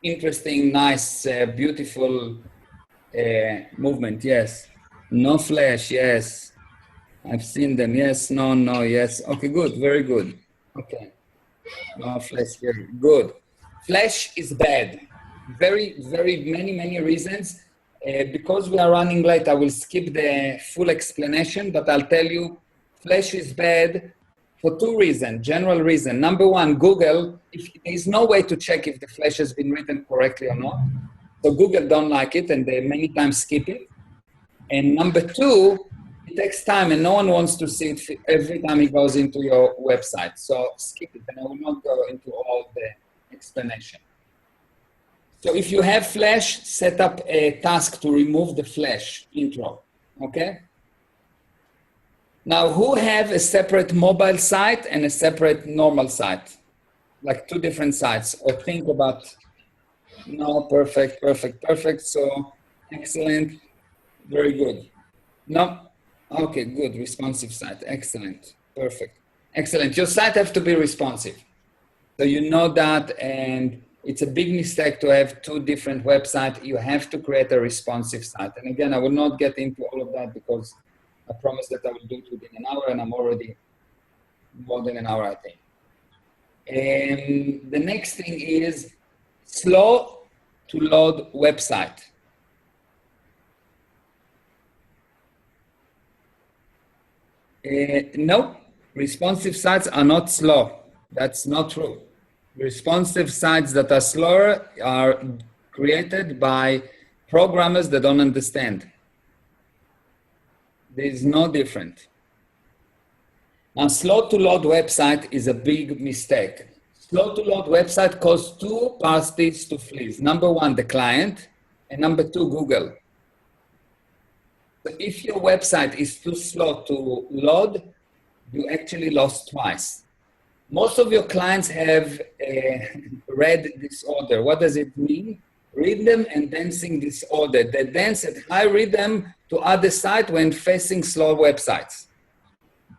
Interesting, nice, beautiful movement, yes. No Flash, yes. I've seen them, yes, no, no, yes. Okay, good, very good. Okay. No Flash here, good. Flash is bad. Many reasons. Because we are running late, I will skip the full explanation, but I'll tell you, Flash is bad for two reasons, general reason. Number one, Google, there is no way to check if the Flash has been written correctly or not. So Google don't like it, and they many times skip it. And number two, it takes time, and no one wants to see it every time it goes into your website. So skip it, and I will not go into all the explanation. So if you have Flash, set up a task to remove the Flash intro, okay? Now, who have a separate mobile site and a separate normal site? Like two different sites, or think about, no, perfect. So, excellent, very good. No, okay, good, responsive site, excellent, perfect. Excellent, your site have to be responsive. So you know that, and it's a big mistake to have two different websites. You have to create a responsive site. And again, I will not get into all of that because I promise that I will do it within an hour, and I'm already more than an hour, I think. And the next thing is slow to load website. No, responsive sites are not slow. That's not true. Responsive sites that are slower are created by programmers that don't understand. There is no difference. Now, slow to load website is a big mistake. Slow to load website causes two parties to fleece. Number one, the client, and number two, Google. So if your website is too slow to load, you actually lost twice. Most of your clients have read disorder. What does it mean? Rhythm and dancing disorder. They dance at high rhythm to other side when facing slow websites.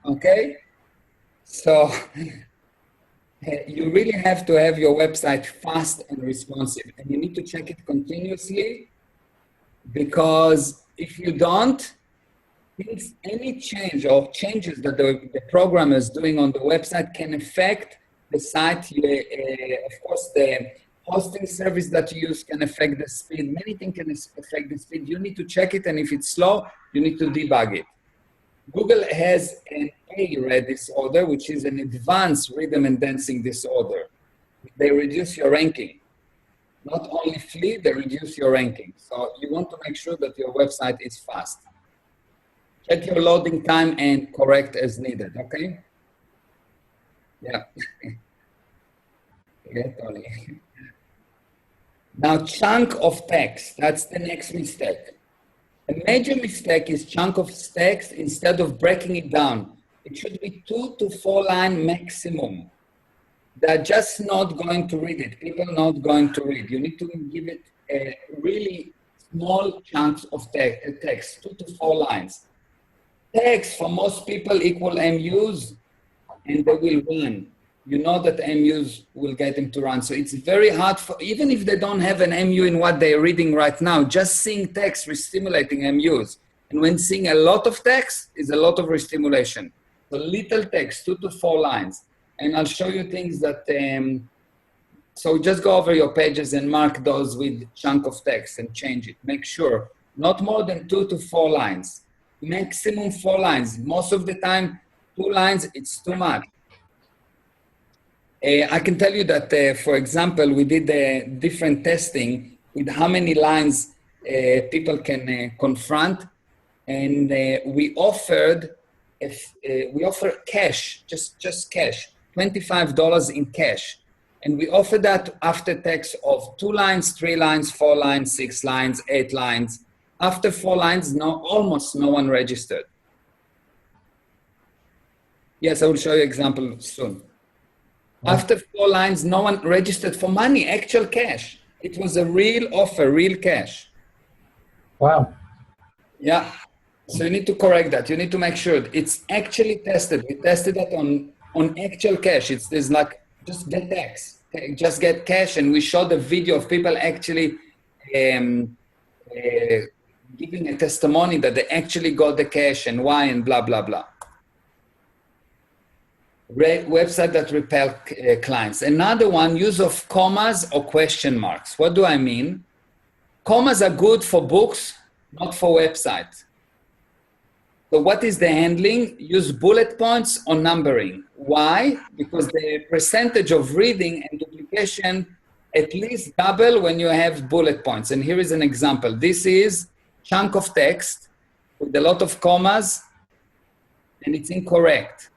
Okay? So you really have to have your website fast and responsive. And you need to check it continuously, because if you don't, any change or changes that the programmer is doing on the website can affect the site. Of course, the hosting service that you use can affect the speed. Many things can affect the speed. You need to check it, and if it's slow, you need to debug it. Google has an A-RED disorder, which is an advanced rhythm and dancing disorder. They reduce your ranking. Not only flee, they reduce your ranking. So you want to make sure that your website is fast. Check your loading time and correct as needed, okay? Yeah. Yeah, Tony. Now, chunk of text, that's the next mistake. A major mistake is chunk of text instead of breaking it down. It should be 2 to 4 line maximum. They're just not going to read it. People are not going to read. You need to give it a really small chunks of text, 2 to 4 lines. Text for most people equal MUs, and they will run. You know that MUs will get them to run. So it's very hard for, even if they don't have an MU in what they're reading right now, just seeing text re-stimulating MUs. And when seeing a lot of text is a lot of re-stimulation. So little text, 2 to 4 lines. And I'll show you things that, so just go over your pages and mark those with chunk of text and change it. Make sure, not more than 2 to 4 lines. Maximum 4 lines. Most of the time, 2 lines, it's too much. I can tell you that, for example, we did different testing with how many lines people can confront, and we offer cash, just cash, $25 in cash, and we offer that after text of 2 lines, 3 lines, 4 lines, 6 lines, 8 lines. After 4 lines, almost no one registered. Yes, I will show you example soon. After 4 lines, no one registered for money, actual cash. It was a real offer, real cash. Wow. Yeah. So you need to correct that. You need to make sure it's actually tested. We tested that on actual cash. It's like just get tax, just get cash, and we showed a video of people actually giving a testimony that they actually got the cash and why and blah blah blah. Website that repel clients. Another one, use of commas or question marks. What do I mean? Commas are good for books, not for websites. So what is the handling? Use bullet points or numbering. Why? Because the percentage of reading and duplication at least double when you have bullet points. And here is an example. This is chunk of text with a lot of commas, and it's incorrect.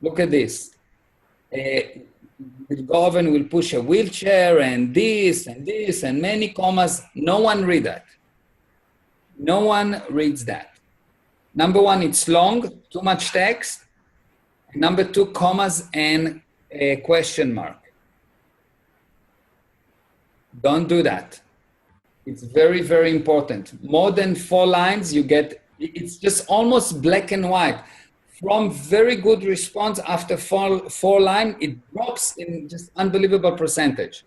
Look at this. We'll go over and we'll push a wheelchair and this and many commas. No one read that. No one reads that. Number one, it's long, too much text. Number two, commas and a question mark. Don't do that. It's very, very important. More than 4 lines, you get, it's just almost black and white. From very good response after 4 lines, it drops in just unbelievable percentage.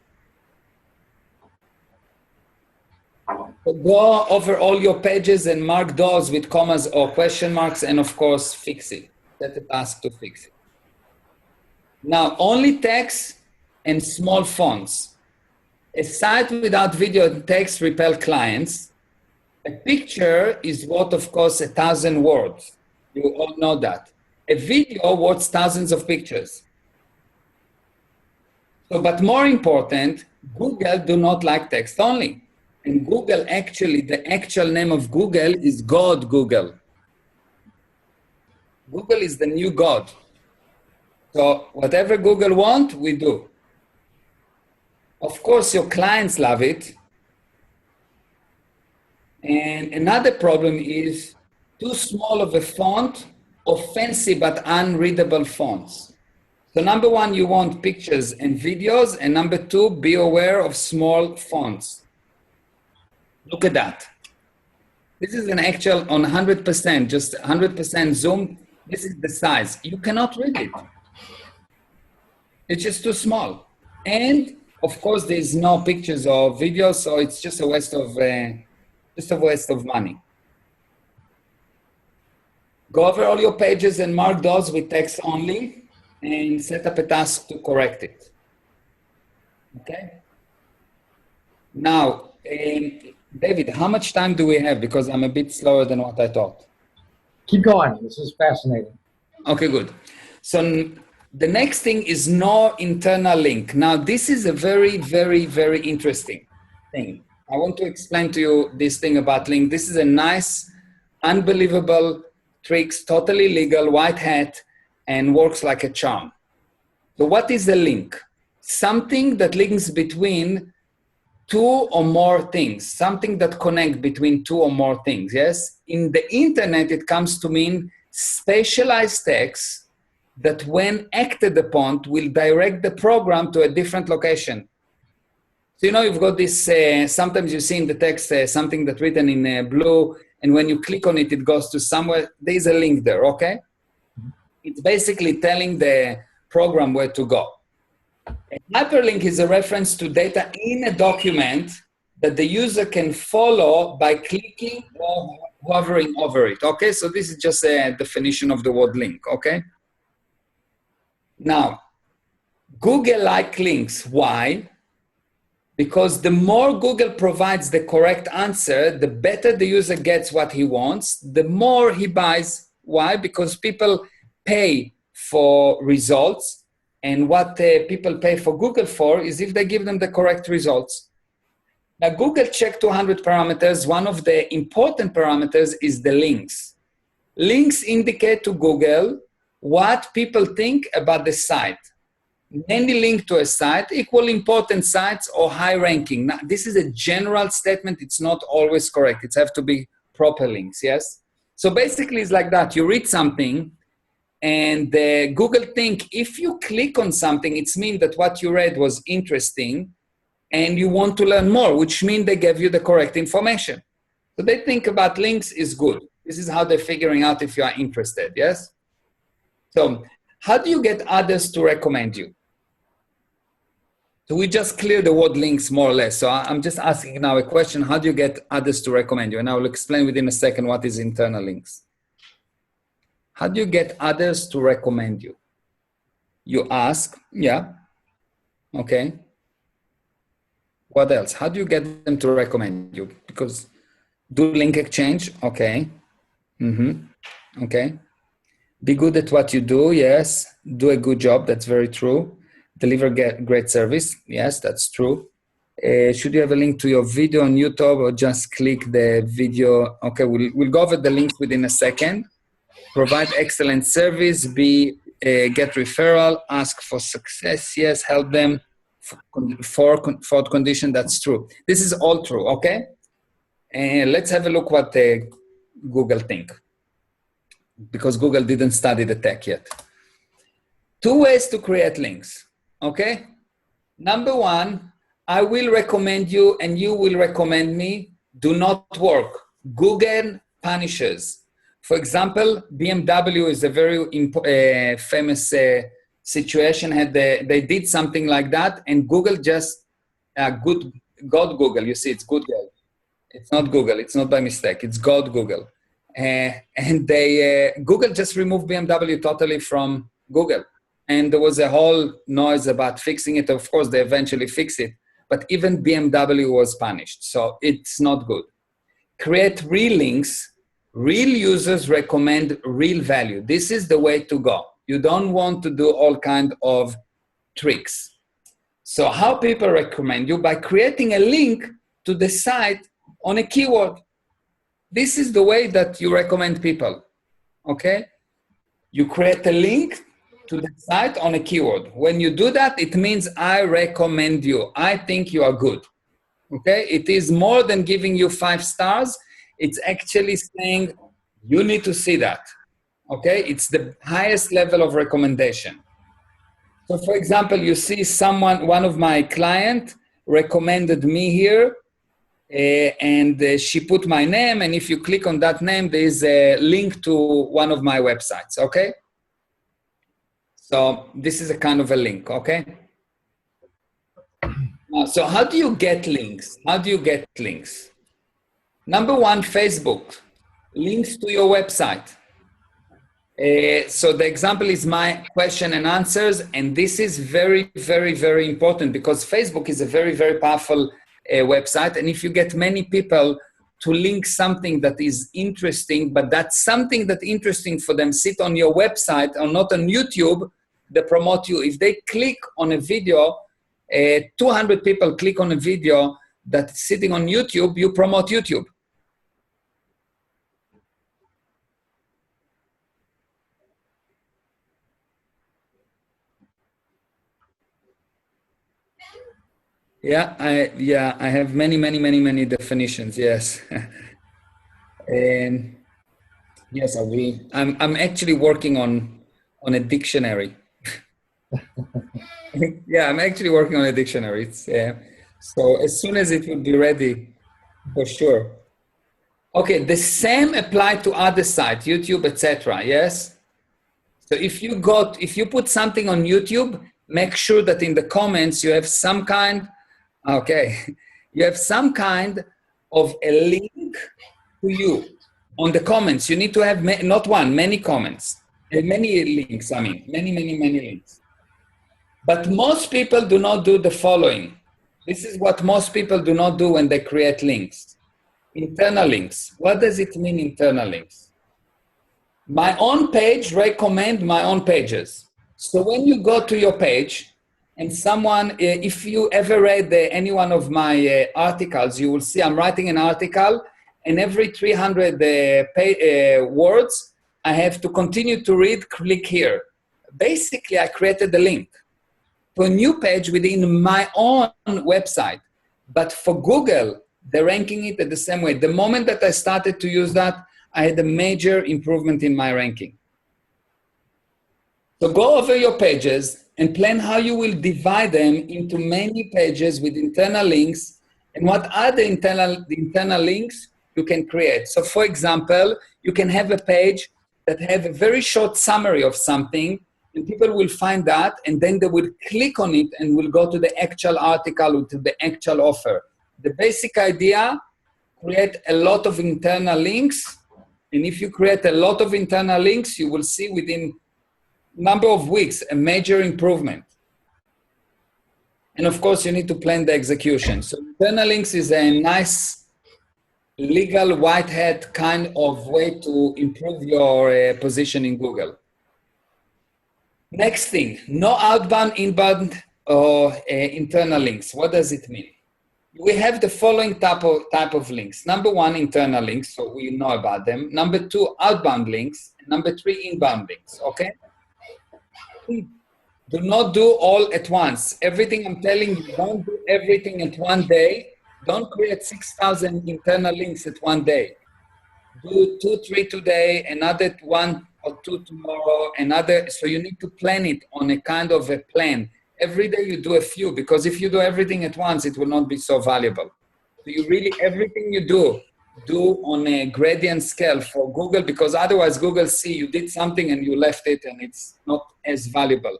So go over all your pages and mark those with commas or question marks, and of course, fix it. Set a task to fix it. Now, only text and small fonts. A site without video and text repel clients. A picture is worth, of course, 1,000 words. You all know that. A video worth thousands of pictures. So, but more important, Google do not like text only. And Google actually, the actual name of Google is God Google. Google is the new God. So whatever Google want, we do. Of course, your clients love it. And another problem is too small of a font or fancy but unreadable fonts. So number one, you want pictures and videos. And number two, be aware of small fonts. Look at that. This is an actual on 100%, just 100% zoom. This is the size. You cannot read it. It's just too small. And of course, there's no pictures or videos, so it's just a waste of money. Go over all your pages and mark those with text only, and set up a task to correct it. Okay. Now, David, how much time do we have? Because I'm a bit slower than what I thought. Keep going. This is fascinating. Okay, good. So the next thing is no internal link. Now, this is a very, very, very interesting thing. I want to explain to you this thing about link. This is a nice, unbelievable tricks, totally legal, white hat, and works like a charm. So what is a link? Something that links between 2 or more things, something that connects between 2 or more things, yes? In the internet, it comes to mean specialized text that when acted upon will direct the program to a different location. So, you know, you've got this, sometimes you see in the text something that's written in blue, and when you click on it, it goes to somewhere. There's a link there, okay? It's basically telling the program where to go. A hyperlink is a reference to data in a document that the user can follow by clicking or hovering over it, okay? So this is just a definition of the word link, okay? Now, Google like links. Why? Because the more Google provides the correct answer, the better the user gets what he wants, the more he buys. Why? Because people pay for results, and what people pay for Google for is if they give them the correct results. Now, Google checked 200 parameters. One of the important parameters is the links. Links indicate to Google what people think about the site. many links to a site equal important sites or high ranking. Now, this is a general statement. It's not always correct. It has to be proper links, yes? So basically it's like that. You read something and Google think if you click on something, it's mean that what you read was interesting and you want to learn more, which means they gave you the correct information. So they think about links is good. This is how they're figuring out if you are interested, yes? So how do you get others to recommend you? So we just cleared the word links more or less. So I'm just asking now a question, how do you get others to recommend you? And I will explain within a second what is internal links. How do you get others to recommend you? You ask, yeah, okay. What else? How do you get them to recommend you? Because do link exchange, okay. Okay. Be good at what you do, yes. Do a good job, that's very true. Deliver great service, yes, that's true. Should you have a link to your video on YouTube or just click the video? Okay, we'll go over the links within a second. Provide excellent service, get referral, ask for success, yes, help them for condition, that's true. This is all true, okay? And let's have a look what Google think. Because Google didn't study the tech yet. 2 ways to create links. Okay? Number 1, I will recommend you and you will recommend me. Do not work. Google punishes. For example, BMW is a very famous situation. They did something like that and Google just, Google, you see, it's Google. It's not Google, it's not by mistake, it's Google. And Google just removed BMW totally from Google. And there was a whole noise about fixing it. Of course, they eventually fixed it. But even BMW was punished. So it's not good. Create real links. Real users recommend real value. This is the way to go. You don't want to do all kinds of tricks. So how people recommend you? By creating a link to the site on a keyword. This is the way that you recommend people. Okay? You create a link to the site on a keyword. When you do that, it means I recommend you. I think you are good. Okay? It is more than giving you 5 stars. It's actually saying you need to see that. Okay? It's the highest level of recommendation. So for example, you see one of my clients recommended me here and she put my name. And if you click on that name, there is a link to one of my websites. Okay? So this is a kind of a link, okay? So how do you get links? How do you get links? Number 1, Facebook. Links to your website. So the example is my question and answers, and this is very, very, very important because Facebook is a very, very powerful website. And if you get many people to link something that is interesting, but that's something that's interesting for them, sit on your website or not on YouTube, they promote you. If they click on a video, 200 people click on a video that's sitting on YouTube, you promote YouTube. I have many definitions, yes. And yes, I will. I'm actually working on a dictionary. Yeah, I'm actually working on a dictionary. It's, so as soon as it will be ready, for sure. Okay, the same apply to other sites, YouTube, etc. Yes. So if you put something on YouTube, make sure that in the comments you have some kind. Okay, you have some kind of a link to you on the comments. You need to have not one, many comments, many links. I mean, many links. But most people do not do the following. This is what most people do not do when they create links. Internal links. What does it mean, internal links? My own page recommend my own pages. So when you go to your page and someone, if you ever read any one of my articles, you will see I'm writing an article and every 300 words, I have to continue to read, click here. Basically, I created the link. to a new page within my own website. But for Google, they're ranking it at the same way. The moment that I started to use that, I had a major improvement in my ranking. So go over your pages and plan how you will divide them into many pages with internal links and what are the internal links you can create. So for example, you can have a page that have a very short summary of something and people will find that and then they will click on it and will go to the actual article or to the actual offer. The basic idea, create a lot of internal links. And if you create a lot of internal links, you will see within number of weeks, a major improvement. And of course, you need to plan the execution. So internal links is a nice legal white hat kind of way to improve your position in Google. Next thing, no outbound, inbound, or internal links. What does it mean? We have the following type of links. Number one, internal links, so we know about them. Number two, outbound links. Number three, inbound links, okay? Do not do all at once. Everything I'm telling you, don't do everything at one day. Don't create 6,000 internal links at one day. Do 2, 3 today, another 1 or 2 tomorrow, another. So you need to plan it on a kind of a plan. Every day you do a few, because if you do everything at once, it will not be so valuable. So you really, everything you do on a gradient scale for Google, because otherwise Google see you did something and you left it and it's not as valuable.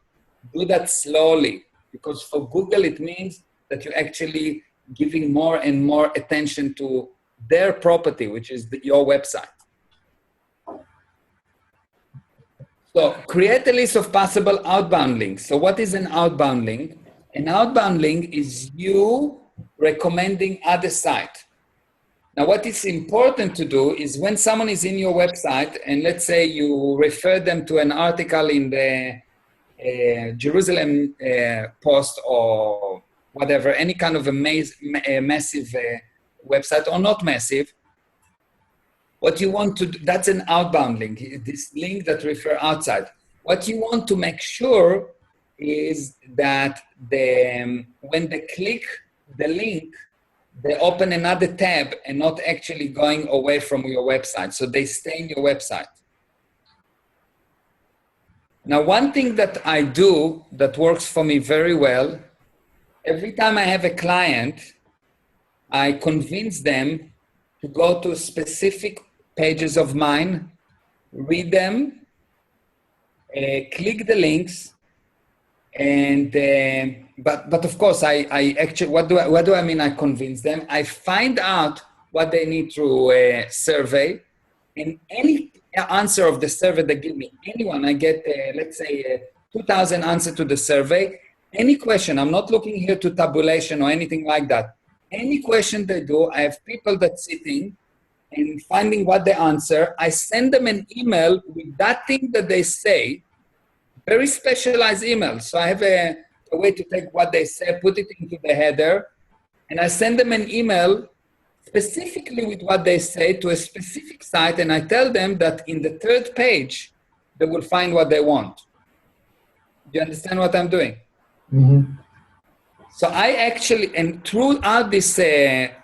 Do that slowly, because for Google it means that you're actually giving more and more attention to their property, which is your website. So create a list of possible outbound links. So what is an outbound link? An outbound link is you recommending other site. Now, what is important to do is when someone is in your website, and let's say you refer them to an article in the Jerusalem Post or whatever, any kind of a massive website or not massive, what you want to do, that's an outbound link, this link that refer outside. What you want to make sure is that when they click the link, they open another tab and not actually going away from your website. So they stay in your website. Now, one thing that I do that works for me very well, every time I have a client, I convince them to go to specific pages of mine, read them, click the links, and but of course I actually what do I mean I convince them? I find out what they need through a survey, and any answer of the survey they give me, anyone, I get let's say 2,000 answers to the survey. Any question, I'm not looking here to tabulation or anything like that. Any question they do, I have people that sitting and finding what they answer. I send them an email with that thing that they say, very specialized email. So I have a way to take what they say, put it into the header, and I send them an email specifically with what they say to a specific site, and I tell them that in the 3rd page, they will find what they want. Do you understand what I'm doing? Mm-hmm. So I actually, and throughout this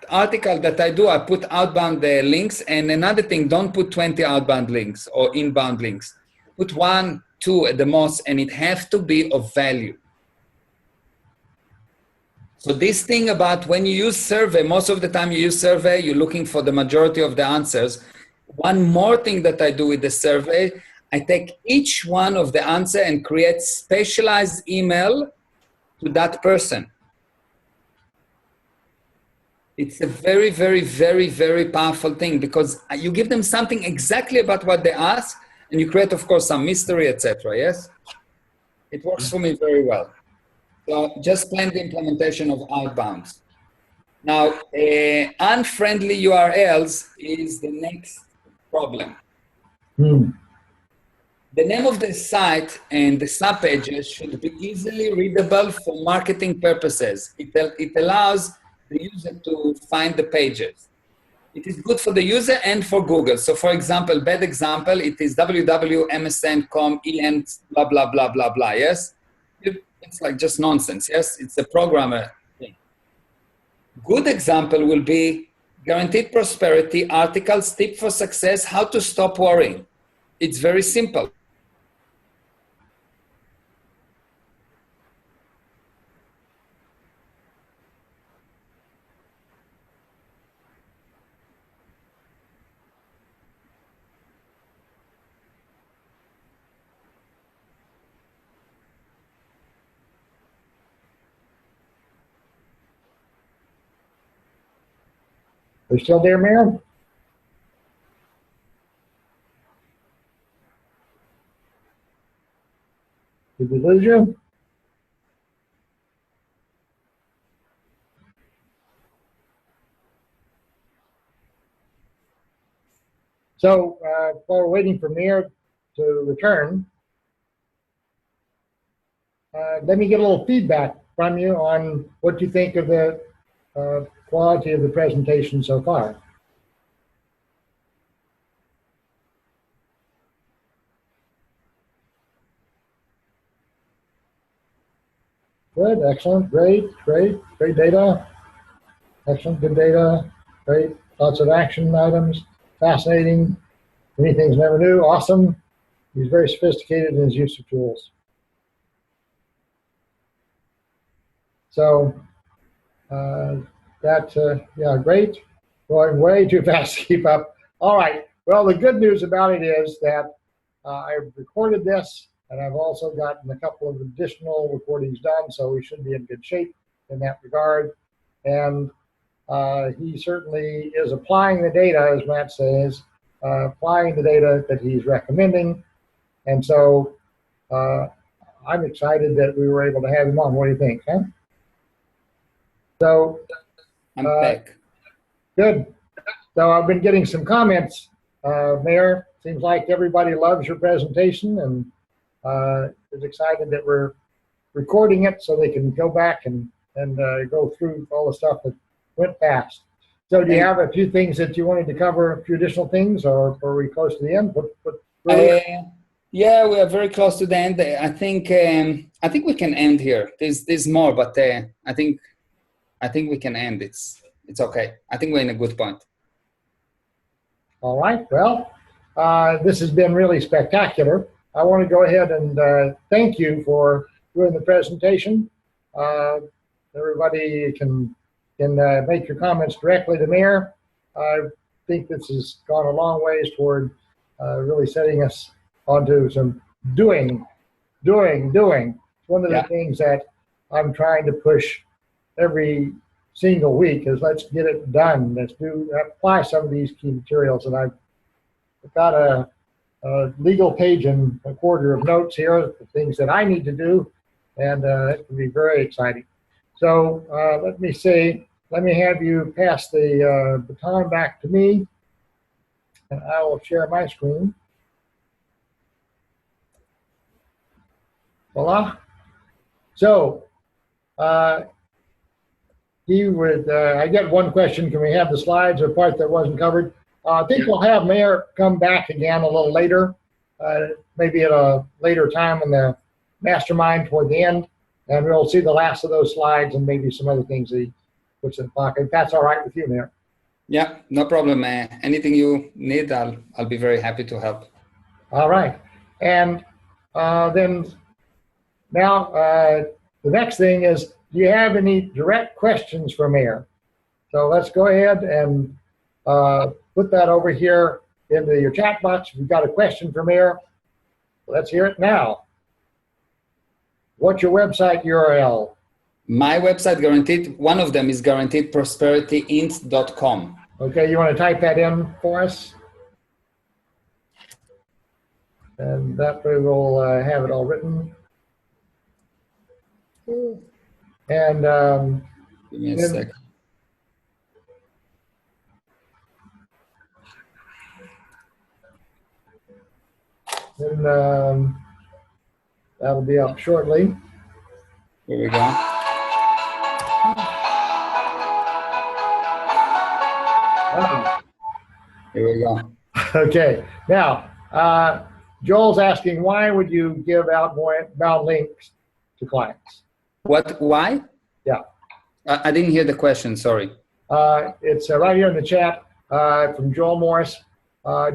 article that I do, I put outbound links. And another thing, don't put 20 outbound links or inbound links. Put 1, 2 at the most, and it has to be of value. So this thing about when you use survey, most of the time you use survey, you're looking for the majority of the answers. One more thing that I do with the survey, I take each one of the answer and create specialized email to that person. It's a very, very, very, very powerful thing, because you give them something exactly about what they ask, and you create, of course, some mystery, etc. Yes? It works for me very well. So just plan the implementation of outbounds. Now, unfriendly URLs is the next problem. The name of the site and the subpages should be easily readable for marketing purposes. It allows the user to find the pages. It is good for the user and for Google. So for example, bad example, it is www.msn.com, en, blah, blah, blah, blah, blah, yes? it's like just nonsense. Yes, it's a programmer thing. Good example will be guaranteed prosperity, articles, tip for success, how to stop worrying. It's very simple. Are you still there, Meir? Did we lose you? So while we're waiting for Meir to return, let me get a little feedback from you on what you think of the quality of the presentation so far. Good, excellent, great data. Excellent, good data, great, lots of action items, fascinating, many things never knew, awesome. He's very sophisticated in his use of tools. So yeah, great. Going way too fast to keep up. All right, well, the good news about it is that I've recorded this, and I've also gotten a couple of additional recordings done, so we should be in good shape in that regard. And he certainly is applying the data, as Matt says, applying the data that he's recommending. And so I'm excited that we were able to have him on. What do you think, huh? So I'm back. Good. So I've been getting some comments, Meir. Seems like everybody loves your presentation and is excited that we're recording it so they can go back and go through all the stuff that went past. So do you have a few things that you wanted to cover, a few additional things, or are we close to the end? Yeah, we are very close to the end. I think we can end here. There's more, but I think we can end. It's okay. I think we're in a good point. All right. Well, this has been really spectacular. I want to go ahead and thank you for doing the presentation. Everybody can make your comments directly to Meir. I think this has gone a long ways toward really setting us onto some doing. One of the things that I'm trying to push every single week is let's get it done. Let's apply some of these key materials. And I've got a legal page and a quarter of notes here, the things that I need to do, and it can be very exciting. So let me have you pass the baton back to me, and I will share my screen. Voila. So I get one question, can we have the slides or part that wasn't covered? I think we'll have Meir come back again a little later, maybe at a later time in the mastermind toward the end, and we'll see the last of those slides and maybe some other things that he puts in the pocket. If that's all right with you, Meir. Yeah, no problem. Anything you need, I'll be very happy to help. All right. And then now the next thing is, do you have any direct questions for Meir? So let's go ahead and put that over here into your chat box. If you've got a question for Meir, let's hear it now. What's your website URL? My website, one of them is guaranteedprosperityint.com. Okay, you want to type that in for us? And that way we'll have it all written. And give me a second. Then that'll be up shortly. Here we go. Here we go. Okay. Now, Joel's asking, why would you give out more outbound links to clients? Why? Yeah. I didn't hear the question, sorry. It's right here in the chat from Joel Morris.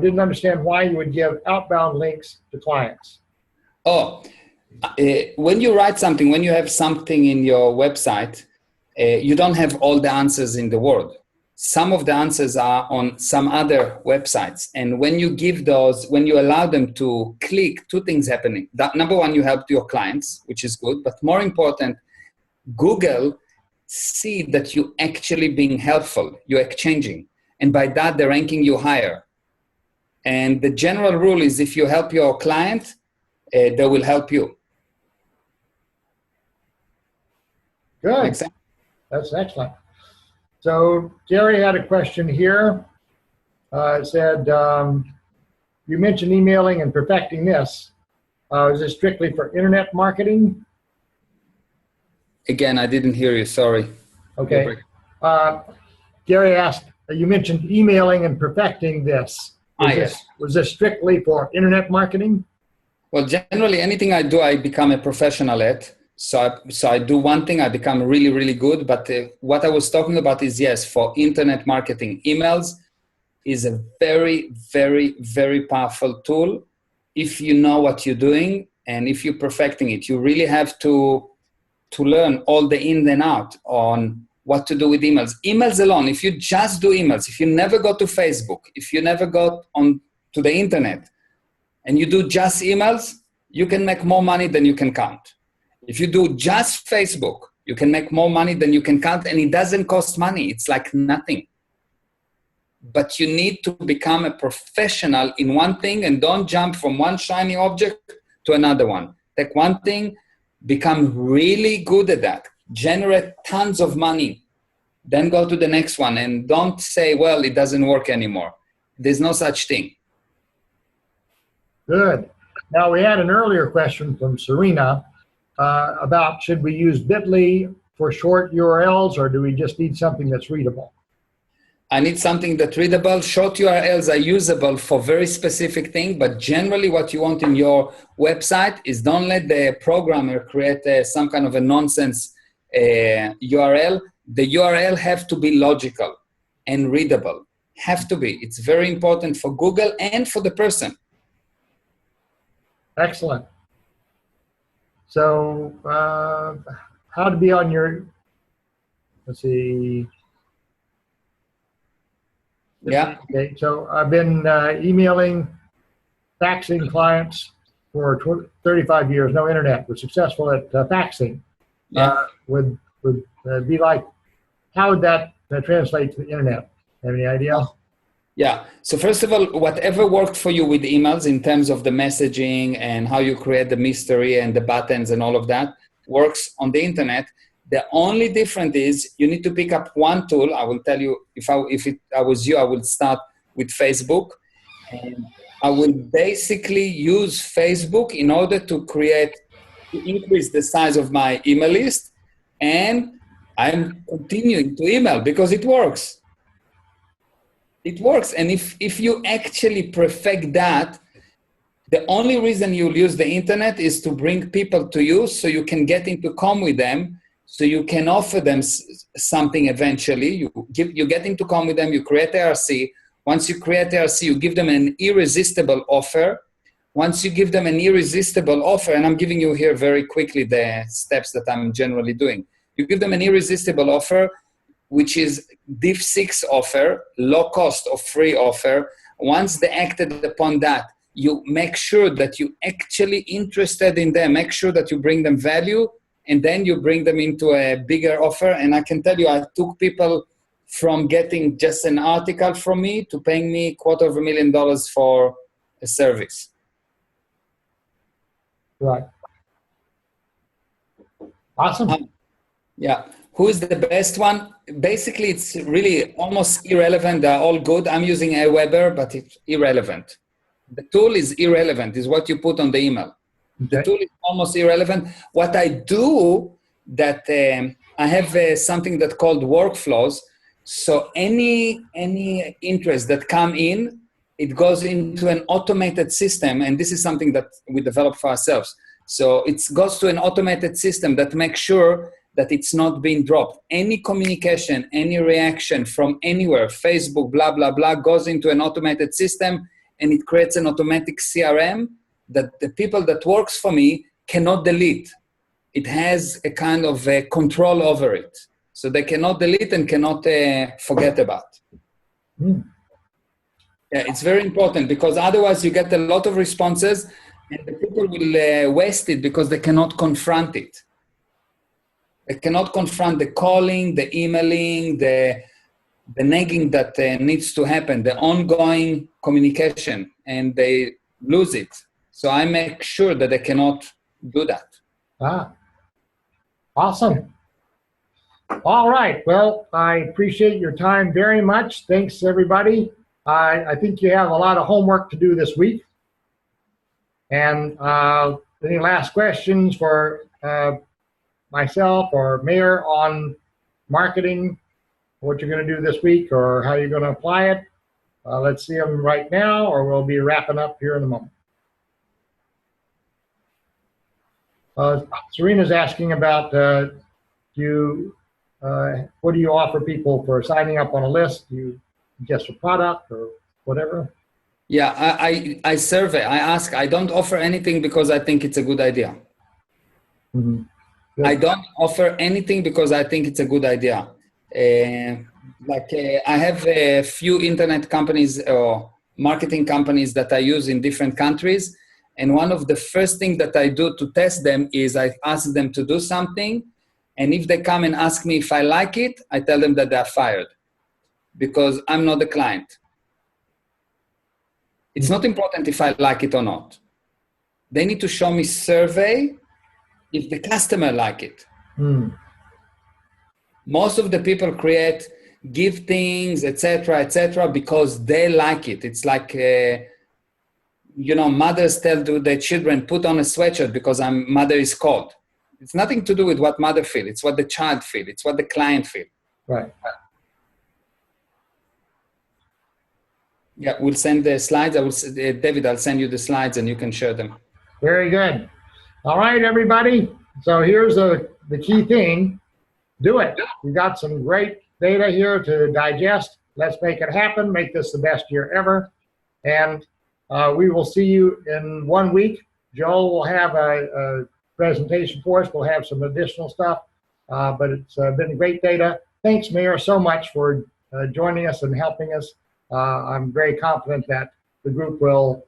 Didn't understand why you would give outbound links to clients. Oh, when you write something, when you have something in your website, you don't have all the answers in the world. Some of the answers are on some other websites. And when you give those, when you allow them to click, two things happening. Number one, you help your clients, which is good. But more important, Google see that you actually being helpful, you're exchanging. And by that, they're ranking you higher. And the general rule is if you help your client, they will help you. Good. Make sense? That's excellent. So Gary had a question here. It said, you mentioned emailing and perfecting this. Is this strictly for internet marketing? Again, I didn't hear you, sorry. Okay. Gary asked, you mentioned emailing and perfecting this. Yes. Was this strictly for internet marketing? Well, generally, anything I do, I become a professional at. So I do one thing, I become really, really good. But what I was talking about is, yes, for internet marketing. Emails is a very, very, very powerful tool if you know what you're doing and if you're perfecting it. You really have to learn all the in and out on what to do with emails. Emails alone, if you just do emails, if you never go to Facebook, if you never go on to the internet, and you do just emails, you can make more money than you can count. If you do just Facebook, you can make more money than you can count, and it doesn't cost money. It's like nothing. But you need to become a professional in one thing and don't jump from one shiny object to another one. Take one thing, become really good at that, generate tons of money, then go to the next one and don't say, well, it doesn't work anymore. There's no such thing. Good. Now, we had an earlier question from Serena about should we use Bitly for short URLs or do we just need something that's readable? I need something that's readable. Short URLs are usable for very specific things, but generally what you want in your website is don't let the programmer create some kind of a nonsense URL. The URL have to be logical and readable. Have to be. It's very important for Google and for the person. Excellent. So how to be on your, let's see. Yeah. Okay, so I've been emailing, faxing clients for 35 years, no internet. We're successful at faxing. Yeah. Would be like, how would that translate to the internet? Have any idea? Oh. Yeah. So first of all, whatever worked for you with emails in terms of the messaging and how you create the mystery and the buttons and all of that works on the internet. The only difference is you need to pick up one tool. I will tell you, if I was you, I would start with Facebook. And I will basically use Facebook in order to increase the size of my email list. And I'm continuing to email because it works. It works. And if you actually perfect that, the only reason you'll use the internet is to bring people to you so you can get into comm with them, so you can offer them something eventually. You get into comm with them, you create ARC. Once you create ARC, you give them an irresistible offer. Once you give them an irresistible offer, and I'm giving you here very quickly the steps that I'm generally doing. You give them an irresistible offer, which is div 6 offer, low cost or free offer. Once they acted upon that, you make sure that you actually interested in them, make sure that you bring them value, and then you bring them into a bigger offer. And I can tell you, I took people from getting just an article from me to paying me $250,000 for a service. Right. Awesome. Yeah. Who is the best one? Basically, it's really almost irrelevant. They're all good. I'm using Aweber, but it's irrelevant. The tool is irrelevant, is what you put on the email. Okay. The tool is almost irrelevant. What I do, that I have something that's called workflows. So any interest that come in, it goes into an automated system. And this is something that we develop for ourselves. So it goes to an automated system that makes sure that it's not being dropped. Any communication, any reaction from anywhere, Facebook, blah, blah, blah, goes into an automated system, and it creates an automatic CRM that the people that works for me cannot delete. It has a kind of a control over it. So they cannot delete and cannot forget about. Mm. Yeah, it's very important because otherwise you get a lot of responses and the people will waste it because they cannot confront it. They cannot confront the calling, the emailing, the nagging that needs to happen, the ongoing communication, and they lose it. So I make sure that they cannot do that. Ah, awesome. All right. Well, I appreciate your time very much. Thanks, everybody. I think you have a lot of homework to do this week. And any last questions for myself or Meir on marketing, what you're going to do this week or how you're going to apply it? Let's see them right now, or we'll be wrapping up here in a moment. Serena's asking about what do you offer people for signing up on a list? Do you suggest a product or whatever? Yeah, I survey, I ask. I don't offer anything because I think it's a good idea. Mm-hmm. I don't offer anything because I think it's a good idea. I have a few internet companies or marketing companies that I use in different countries. And one of the first things that I do to test them is I ask them to do something. And if they come and ask me if I like it, I tell them that they're fired because I'm not the client. It's not important if I like it or not. They need to show me survey if the customer like it. Mm. Most of the people create give things, etc., because they like it. It's like, mothers tell to their children, put on a sweatshirt because mother is cold. It's nothing to do with what mother feel. It's what the child feel. It's what the client feel. Right. Yeah, we'll send the slides. David, I'll send you the slides and you can share them. Very good. All right, everybody. So here's the key thing. Do it. We got some great data here to digest. Let's make it happen. Make this the best year ever. And we will see you in 1 week. Joel will have a presentation for us. We'll have some additional stuff, but it's been great data. Thanks, Meir, so much for joining us and helping us. I'm very confident that the group will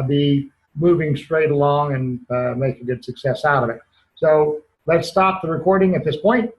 be moving straight along and make a good success out of it. So let's stop the recording at this point.